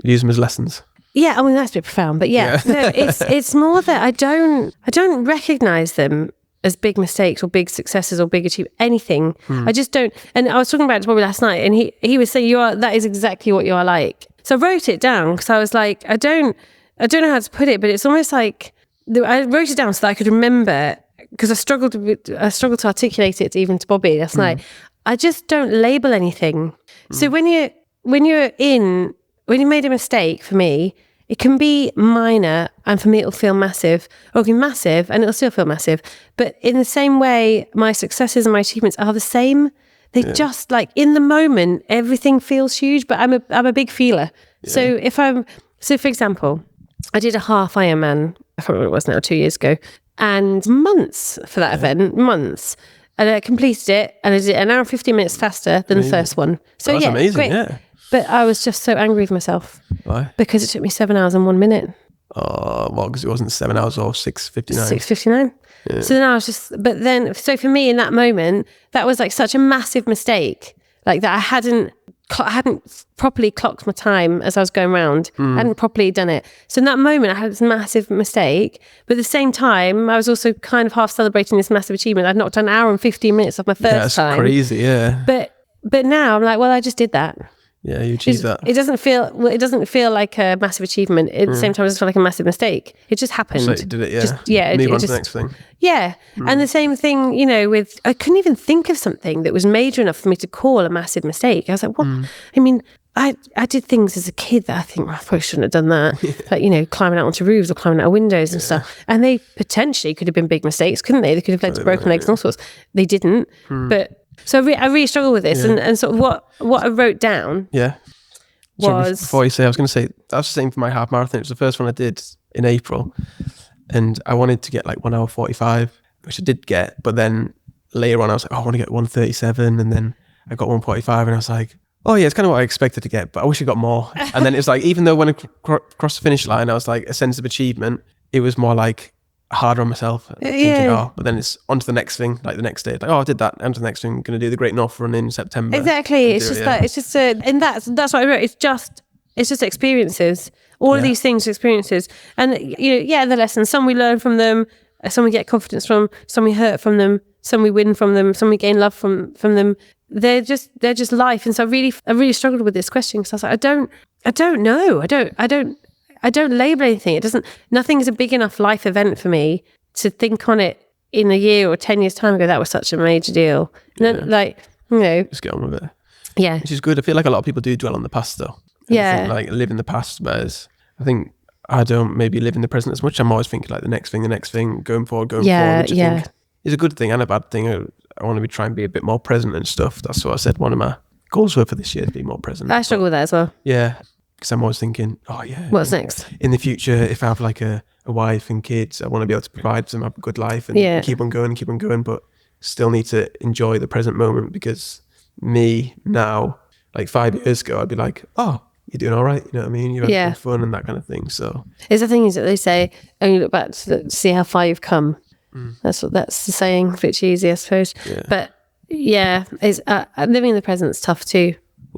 You use them as lessons? Yeah, I mean, that's a bit profound, but no, it's more that I don't recognise them as big mistakes or big successes or big achievements, anything. I just don't. And I was talking about it to Bobby last night, and he was saying, that is exactly what you are like. So I wrote it down because I was like, I don't know how to put it, but it's almost like, I wrote it down so that I could remember, because I struggled to articulate it even to Bobby last night. I just don't label anything. So when you made a mistake, for me, it can be minor, and for me it'll feel massive, or it can be massive and it'll still feel massive. But in the same way, my successes and my achievements are the same. They just, like, in the moment, everything feels huge, but I'm a big feeler. Yeah. So for example, I did a half Ironman, I can't remember what it was now, 2 years ago, and months for that event, months. And I completed it, and I did it an hour and 15 minutes faster than the first one. So that's amazing, great. Yeah. But I was just so angry with myself. Why? Because it took me 7 hours and 1 minute. Oh, well, because it wasn't 7 hours or 6:59. 6:59. Yeah. So then I was so for me in that moment, that was like such a massive mistake. Like that I hadn't properly clocked my time as I was going around. I hadn't properly done it. So in that moment, I had this massive mistake. But at the same time, I was also kind of half celebrating this massive achievement. I'd knocked an hour and 15 minutes off my first time. That's crazy, yeah. But now I'm like, well, I just did that. Yeah, you achieved that. It doesn't feel like a massive achievement. At the same time, it doesn't feel like a massive mistake. It just happened. So you did it, Move on to the next thing. Yeah. And the same thing, with, I couldn't even think of something that was major enough for me to call a massive mistake. I was like, what? I mean, I did things as a kid that I think, I probably shouldn't have done that. Like, climbing out onto roofs or climbing out of windows and stuff. And they potentially could have been big mistakes, couldn't they? They could have led to broken legs and all sorts. They didn't. But so I really struggle with this, and sort of what I wrote down. Yeah. Was before you say, I was going to say that was the same for my half marathon. It was the first one I did in April, and I wanted to get like 1 hour 45, which I did get. But then later on, I was like, I want to get 1:37, and then I got 1:45, and I was like, oh yeah, it's kind of what I expected to get, but I wish I got more. And then it was like, even though when I crossed the finish line, I was like a sense of achievement. It was more like harder on myself, thinking, but then it's on to the next thing, like the next day, like, I did that, on to the next thing, going to do the Great North Run in September. Exactly. It's just and that's what I wrote. It's just It's just experiences. All of these things are experiences. And, the lessons, some we learn from them, some we get confidence from, some we hurt from them, some we win from them, some we gain love from them. They're just life. And so I really struggled with this question because I was like, I don't know. I don't label anything. Nothing is a big enough life event for me to think on it in a year or 10 years time ago. That was such a major deal. Just get on with it. Yeah. Which is good. I feel like a lot of people do dwell on the past though. Yeah. Like live in the past, whereas I think I don't maybe live in the present as much. I'm always thinking like the next thing, going forward, which I think is a good thing and a bad thing. I want to try and be a bit more present and stuff. That's what I said one of my goals were for this year, to be more present. I struggle with that as well. Yeah. Because I'm always thinking, what's next? In the future, if I have like a wife and kids, I want to be able to provide them a good life and keep on going, but still need to enjoy the present moment because me now, like 5 years ago, I'd be like, oh, you're doing all right. You know what I mean? You're having fun and that kind of thing. So it's the thing is that they say, only look back to see how far you've come. That's the saying, which easy, I suppose. Yeah. But it's living in the present's tough too.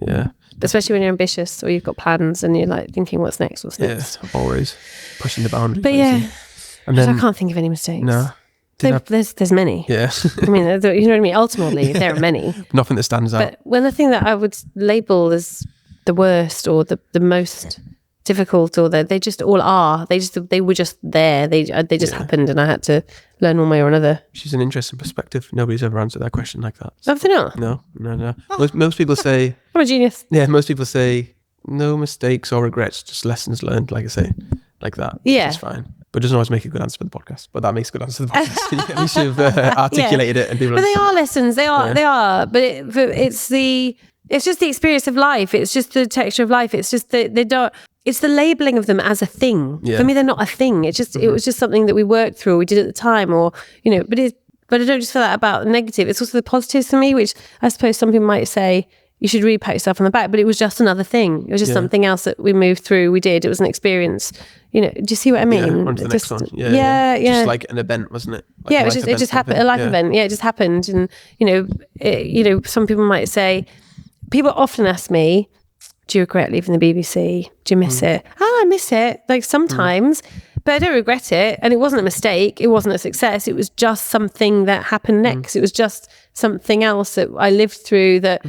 Yeah. Especially when you're ambitious or you've got plans and you're like thinking, what's next? Yeah, always pushing the boundaries. But and then, I can't think of any mistakes. No. There's many. Yeah. I mean, you know what I mean? Ultimately, there are many. Nothing that stands out. But the thing that I would label as the worst or the most difficult or they just all are. They were just there. They just happened and I had to learn one way or another. Which is an interesting perspective. Nobody's ever answered that question like that. Have they not? No. Most people say... I'm a genius. Yeah, most people say no mistakes or regrets, just lessons learned, like I say, like that. Yeah. It's fine. But it doesn't always make a good answer for the podcast. But that makes a good answer for the podcast. At least you've articulated it and people But they are lessons. They are. But it's just the experience of life. It's just the texture of life. It's just it's the labeling of them as a thing. Yeah. For me, they're not a thing. It's just it was just something that we worked through, or we did at the time, or but I don't just feel that about the negative. It's also the positives for me, which I suppose some people might say you should really pat yourself on the back, but it was just another thing. It was just something else that we moved through. We did. It was an experience. Do you see what I mean? Yeah, on to the next one. Yeah. Just like an event, wasn't it? Like it just happened. A life event. Yeah, it just happened. And some people might say. People often ask me, do you regret leaving the BBC? Do you miss it? Oh, I miss it. Like sometimes, but I don't regret it. And it wasn't a mistake. It wasn't a success. It was just something that happened next. It was just something else that I lived through that,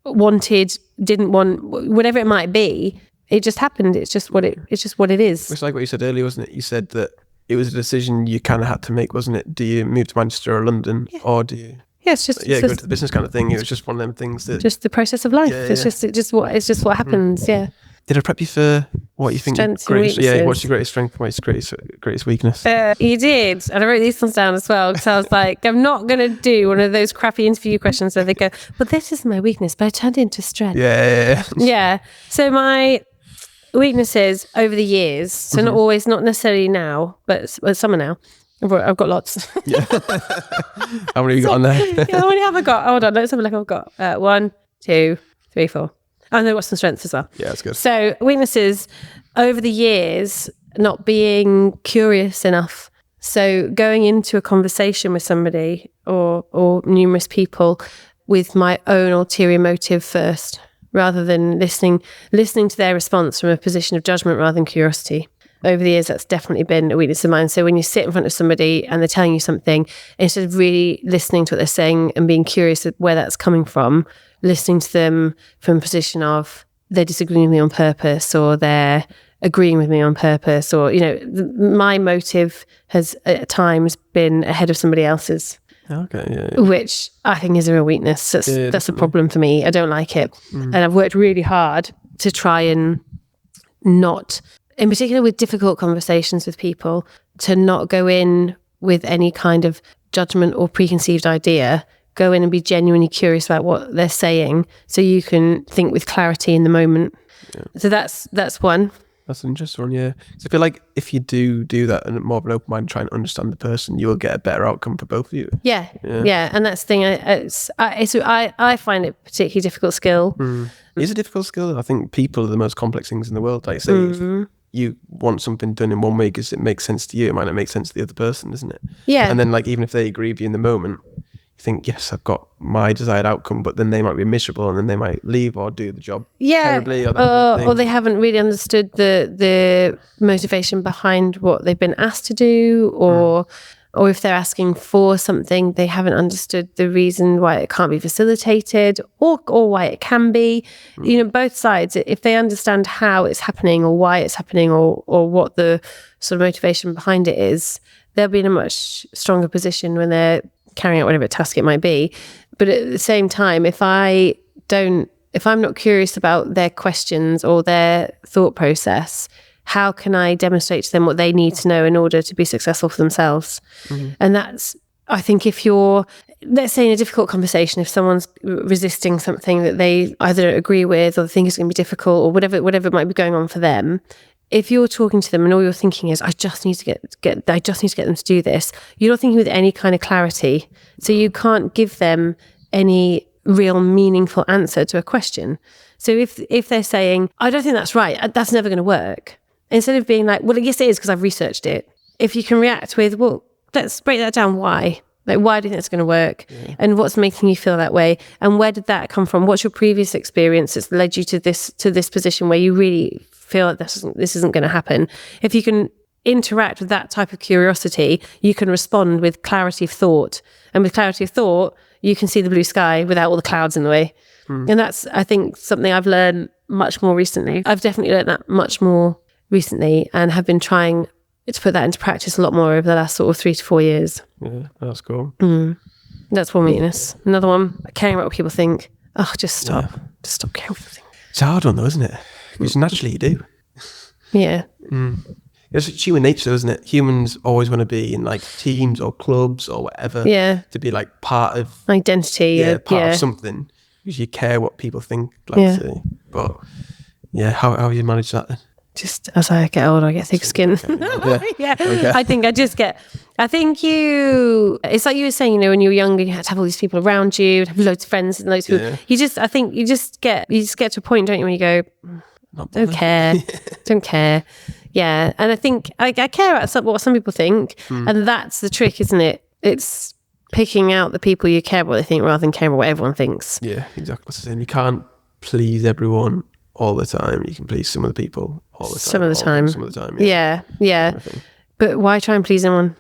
wanted, didn't want, whatever it might be. It just happened. It's just what it is. It's like what you said earlier, wasn't it? You said that it was a decision you kind of had to make, wasn't it? Do you move to Manchester or London or do you... Yeah, it's just go to the business kind of thing. It was just one of them things that just the process of life. It's just what happens. Yeah. Did I prep you for what you think? Strengths and weaknesses. Yeah. What's your greatest strength? What's your greatest weakness? You did, and I wrote these ones down as well because I was like, I'm not going to do one of those crappy interview questions where they go, "But this is my weakness," but I turned it into strength. Yeah. So my weaknesses over the years, so not necessarily now, but some are now. I've got lots. Yeah. How many have you got on there? How many have I got? Hold on, let's have a look. I've got 1, 2, 3, 4. And I've got some strengths as well. Yeah, that's good. So weaknesses over the years, not being curious enough. So going into a conversation with somebody or numerous people with my own ulterior motive first, rather than listening to their response from a position of judgment rather than curiosity. Over the years, that's definitely been a weakness of mine. So when you sit in front of somebody and they're telling you something, instead of really listening to what they're saying and being curious at where that's coming from, listening to them from a position of they're disagreeing with me on purpose or they're agreeing with me on purpose, or, my motive has at times been ahead of somebody else's. Okay, yeah. Which I think is a real weakness. That's a problem for me. I don't like it. And I've worked really hard to try and not... in particular with difficult conversations with people, to not go in with any kind of judgment or preconceived idea. Go in and be genuinely curious about what they're saying so you can think with clarity in the moment. Yeah. So that's one. That's an interesting one, yeah. So I feel like if you do that and more of an open mind, try and understand the person, you will get a better outcome for both of you. Yeah. And that's the thing. I find it a particularly difficult skill. It is a difficult skill. I think people are the most complex things in the world. Like say, if you want something done in one way because it makes sense to you, it might not make sense to the other person, isn't it? Yeah. And then like even if they agree with you in the moment, think, yes, I've got my desired outcome, but then they might be miserable and then they might leave or do the job terribly. Or they haven't really understood the motivation behind what they've been asked to do, or if they're asking for something, they haven't understood the reason why it can't be facilitated, or why it can be. Both sides, if they understand how it's happening or why it's happening, or what the sort of motivation behind it is, they'll be in a much stronger position when they're carrying out whatever task it might be. But at the same time, if I'm not curious about their questions or their thought process, how can I demonstrate to them what they need to know in order to be successful for themselves? And that's, I think, if you're, let's say in a difficult conversation, if someone's resisting something that they either don't agree with or think is going to be difficult, or whatever might be going on for them, if you're talking to them and all you're thinking is, I just need to get them to do this, you're not thinking with any kind of clarity. So you can't give them any real meaningful answer to a question. So if they're saying, I don't think that's right, that's never going to work, instead of being like, well, yes, it is because I've researched it. If you can react with, well, let's break that down. Why? Like, why do you think it's going to work? Yeah. And what's making you feel that way? And where did that come from? What's your previous experience that's led you to this position where you really feel like this isn't going to happen? If you can interact with that type of curiosity, you can respond with clarity of thought. And with clarity of thought, you can see the blue sky without all the clouds in the way. And that's, I think, something I've learned much more recently. I've definitely learned that much more recently, and have been trying to put that into practice a lot more over the last sort of 3 to 4 years. Yeah, that's cool. That's one weakness. Another one, caring about what people think. Oh, just stop. Yeah. Just stop caring what people think. It's a hard one though, isn't it? Because naturally you do. Yeah. It's human nature, isn't it? Humans always want to be in like teams or clubs or whatever. Yeah. To be like part of identity. Part of something. Because you care what people think. But yeah, how you manage that then? Just as I get older, I get thick skin. Okay. I think it's like you were saying, when you were younger, you had to have all these people around you, have loads of friends and loads of people. I think you just get to a point, don't you, when you go, don't care. Yeah. And I think I care about what some people think. And that's the trick, isn't it? It's picking out the people you care about what they think rather than caring about what everyone thinks. Yeah, exactly. And you can't please everyone all the time. You can please some of the people all the time. Some of the time. Yeah. But why try and please anyone?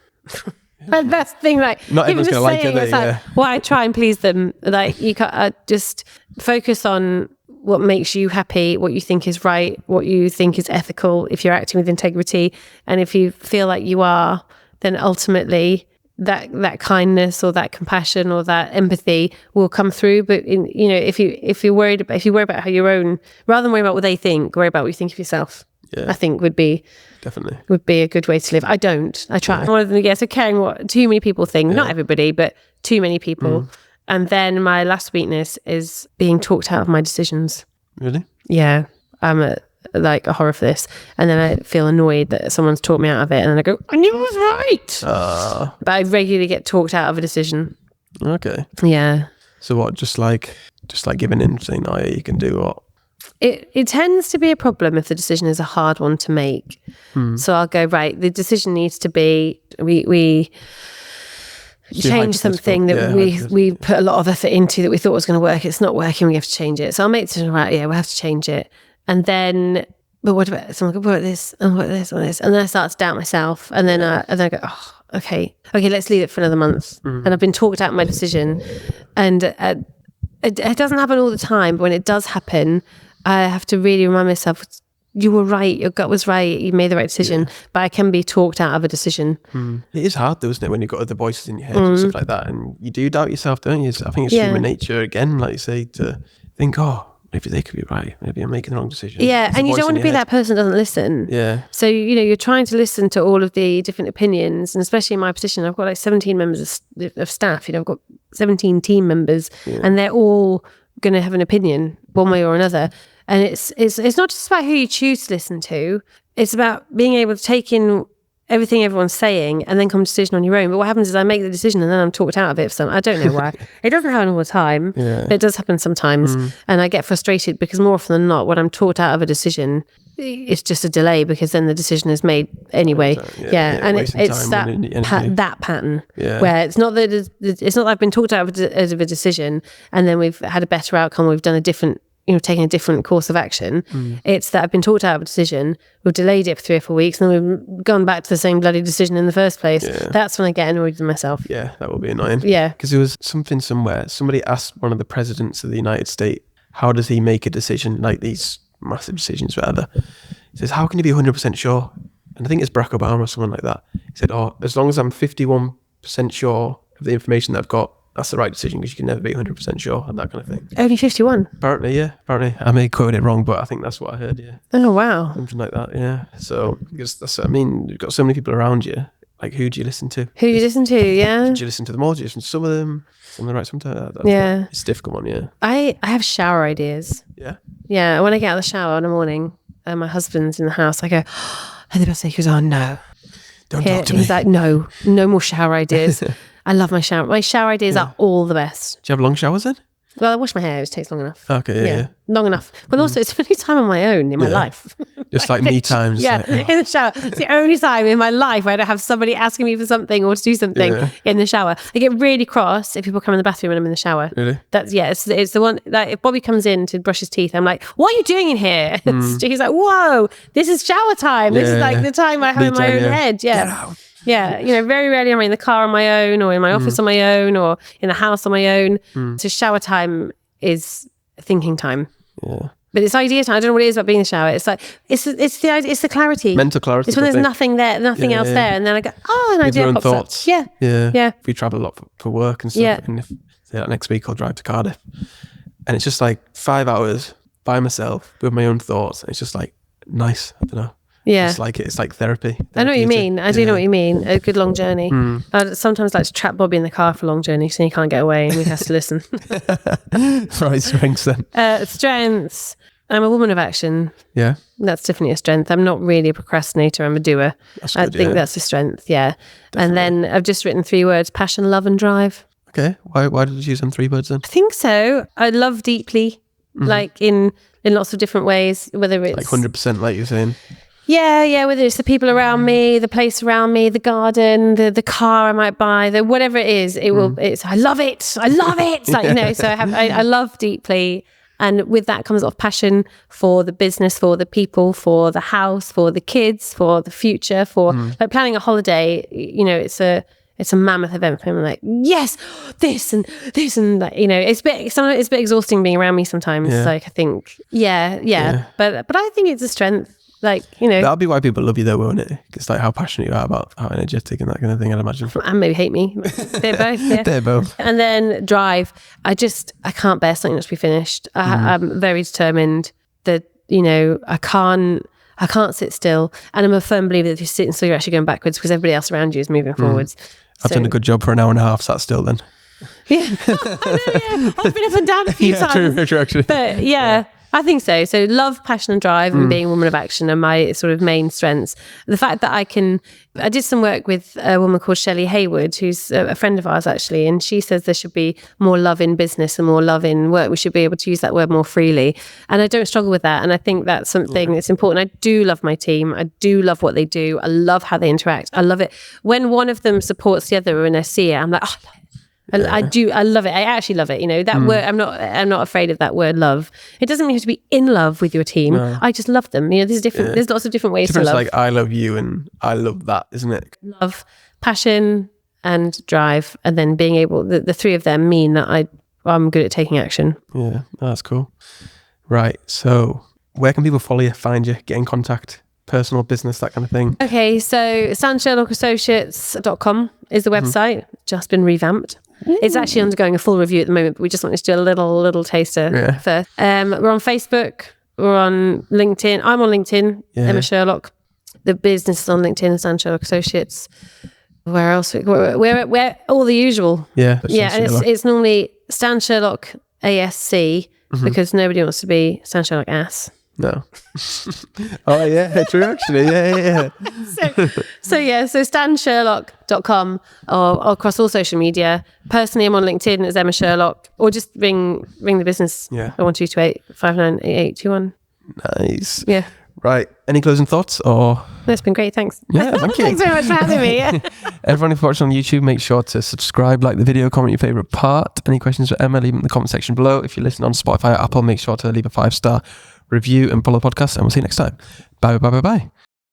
That's the thing. Like, not everyone's going to like it. Like, why try and please them? Like, you can't just focus on what makes you happy, what you think is right, what you think is ethical. If you're acting with integrity, and if you feel like you are, then ultimately that kindness or that compassion or that empathy will come through. But if you worry about how your own, rather than worry about what they think, worry about what you think of yourself. I think would be a good way to live. I try. So caring what too many people think, not everybody, but too many people. And then my last weakness is being talked out of my decisions. Really? Yeah, I'm a horror for this, and then I feel annoyed that someone's talked me out of it, and then I go, I knew I was right. But I regularly get talked out of a decision. Okay. Yeah. So what? Just like giving in, saying, "Oh, yeah, you can do what." It tends to be a problem if the decision is a hard one to make. So I'll go, right, the decision needs to be we change something that we put a lot of effort into that we thought was going to work. It's not working. We have to change it. So I'll make the decision, right? Yeah, we'll have to change it. And then, but what about someone? What about this? And what about this? And this? And then I start to doubt myself. And then I go, oh, okay, let's leave it for another month. And I've been talked out of my decision. And it doesn't happen all the time, but when it does happen, I have to really remind myself, you were right, your gut was right, you made the right decision, but I can be talked out of a decision. It is hard though, isn't it, when you've got other voices in your head and stuff like that, and you do doubt yourself, don't you? I think it's human nature, again, like you say, to think, oh, maybe they could be right, maybe I'm making the wrong decision. Yeah, and you don't want to be that person that doesn't listen. Yeah. So, you're trying to listen to all of the different opinions, and especially in my position, I've got like 17 members of staff, I've got 17 team members, and they're all going to have an opinion one way or another. And it's not just about who you choose to listen to. It's about being able to take in everything everyone's saying and then come to a decision on your own. But what happens is I make the decision and then I'm talked out of it. I don't know why. It doesn't happen all the time. But it does happen sometimes. And I get frustrated because more often than not, when I'm talked out of a decision, it's just a delay because then the decision is made anyway. And it's that pattern where it's not that I've been talked out of a decision and then we've had a better outcome. We've done a different, taking a different course of action. It's that I've been talked out of a decision. We've delayed it for 3 or 4 weeks, and then we've gone back to the same bloody decision in the first place. That's when I get annoyed with myself. Yeah, that will be annoying. Yeah, because there was something somewhere. Somebody asked one of the presidents of the United States, "How does he make a decision like these massive decisions, whatever?" He says, "How can you be 100% sure?" And I think it's Barack Obama or someone like that. He said, "Oh, as long as I'm 51% sure of the information that I've got, that's the right decision, because you can never be 100% sure," and that kind of thing. Only 51? Apparently, yeah. Apparently. I may quote it wrong, but I think that's what I heard, yeah. Oh, wow. Something like that, yeah. So, because that's, I mean, you've got so many people around you. Like, who do you listen to? Who do you listen to, yeah? Do you listen to them all? Do you listen to some of them? Some of them right sometimes? Yeah. It's a difficult one, yeah. I have shower ideas. Yeah? Yeah, when I get out of the shower in the morning, and my husband's in the house, I go, and the best thing, he goes, "Oh, no. Don't talk to me." He's like, no more shower ideas. I love my shower. My shower ideas are all the best. Do you have long showers then? Well, I wash my hair. It takes long enough. Okay, yeah. Long enough. But also, it's the only time on my own in my life. Just like me times. Yeah, like, in the shower. It's the only time in my life where I don't have somebody asking me for something or to do something in the shower. I get really cross if people come in the bathroom when I'm in the shower. Really? It's the one that if Bobby comes in to brush his teeth, I'm like, "What are you doing in here?" He's like, "Whoa, this is shower time. This is like the time I have in my own head." Yeah. Get out. Yeah, very rarely am I in the car on my own or in my office on my own or in the house on my own. So shower time is thinking time. Yeah. But it's idea time. I don't know what it is about being in the shower. It's like, it's the idea, it's the clarity. Mental clarity. It's when there's nothing there, nothing else there. And then I go, an idea pops thoughts. up. Yeah. We travel a lot for work and stuff. And if say like next week I'll drive to Cardiff. And it's just like 5 hours by myself with my own thoughts. It's just like nice. I don't know. Yeah. It's like therapy. I know what you mean. I do know what you mean. A good long journey. I sometimes like to trap Bobby in the car for a long journey so he can't get away and he has to listen. Right, strengths then. Strengths. I'm a woman of action. Yeah. That's definitely a strength. I'm not really a procrastinator. I'm a doer. That's I good, think that's a strength. Yeah. Definitely. And then I've just written 3 words: passion, love, and drive. Okay. Why did you use them 3 words then? I think so. I love deeply, like in lots of different ways, whether it's like 100%, like you're saying. Yeah, whether it's the people around me, the place around me, the garden, the car I might buy, whatever it is, I love it. Like, so I love deeply. And with that comes a lot of passion for the business, for the people, for the house, for the kids, for the future, for like planning a holiday. It's a mammoth event for me. I'm like, yes, this and that, it's a bit exhausting being around me sometimes. Yeah. Like I think, but I think it's a strength. Like, that'll be why people love you though, won't it? It's like how passionate you are about how energetic and that kind of thing, I'd imagine. And maybe hate me. They're both, yeah. They're both. And then drive. I can't bear something not to be finished. I'm very determined that, I can't sit still. And I'm a firm believer that if you're sitting still, you're actually going backwards because everybody else around you is moving forwards. I've done a good job for an hour and a half, sat still then. Yeah. I know, I've been up and down a few times. True, actually. But yeah. I think so. So love, passion and drive and being a woman of action are my sort of main strengths. The fact that I did some work with a woman called Shelley Hayward, who's a friend of ours actually, and she says there should be more love in business and more love in work. We should be able to use that word more freely. And I don't struggle with that. And I think that's something that's important. I do love my team. I do love what they do. I love how they interact. I love it. When one of them supports the other and I see it, I'm like, oh, I do. I love it. I actually love it. That word. I'm not afraid of that word love. It doesn't mean you have to be in love with your team. No. I just love them. There's different. Yeah. There's lots of different ways to love. Like I love you and I love that, isn't it? Love, passion, and drive, and then being able. The 3 of them mean that I'm good at taking action. Yeah, that's cool. Right. So, where can people follow you, find you, get in contact? Personal, business, that kind of thing. Okay, so Stan Sherlock Associates.com is the website. Just been revamped. It's actually undergoing a full review at the moment, but we just wanted to do a little taster first. We're on Facebook. We're on LinkedIn. I'm on LinkedIn, Emma Sherlock. The business is on LinkedIn, Stan Sherlock Associates. Where else? We're all the usual. Yeah. And it's normally Stan Sherlock ASC because nobody wants to be Stan Sherlock Ass. No. Oh yeah, true actually. Yeah. So stansherlock.com or across all social media. Personally, I'm on LinkedIn as Emma Sherlock, or just ring the business. Yeah. 01228 598821. Nice. Yeah. Right. Any closing thoughts or? That's been great. Thanks. Yeah, thank you. Thanks very much for having me. Yeah. Everyone, if you're watching on YouTube, make sure to subscribe, like the video, comment your favourite part. Any questions for Emma, leave them in the comment section below. If you listen on Spotify or Apple, make sure to leave a 5-star review and follow the podcast, and we'll see you next time. Bye.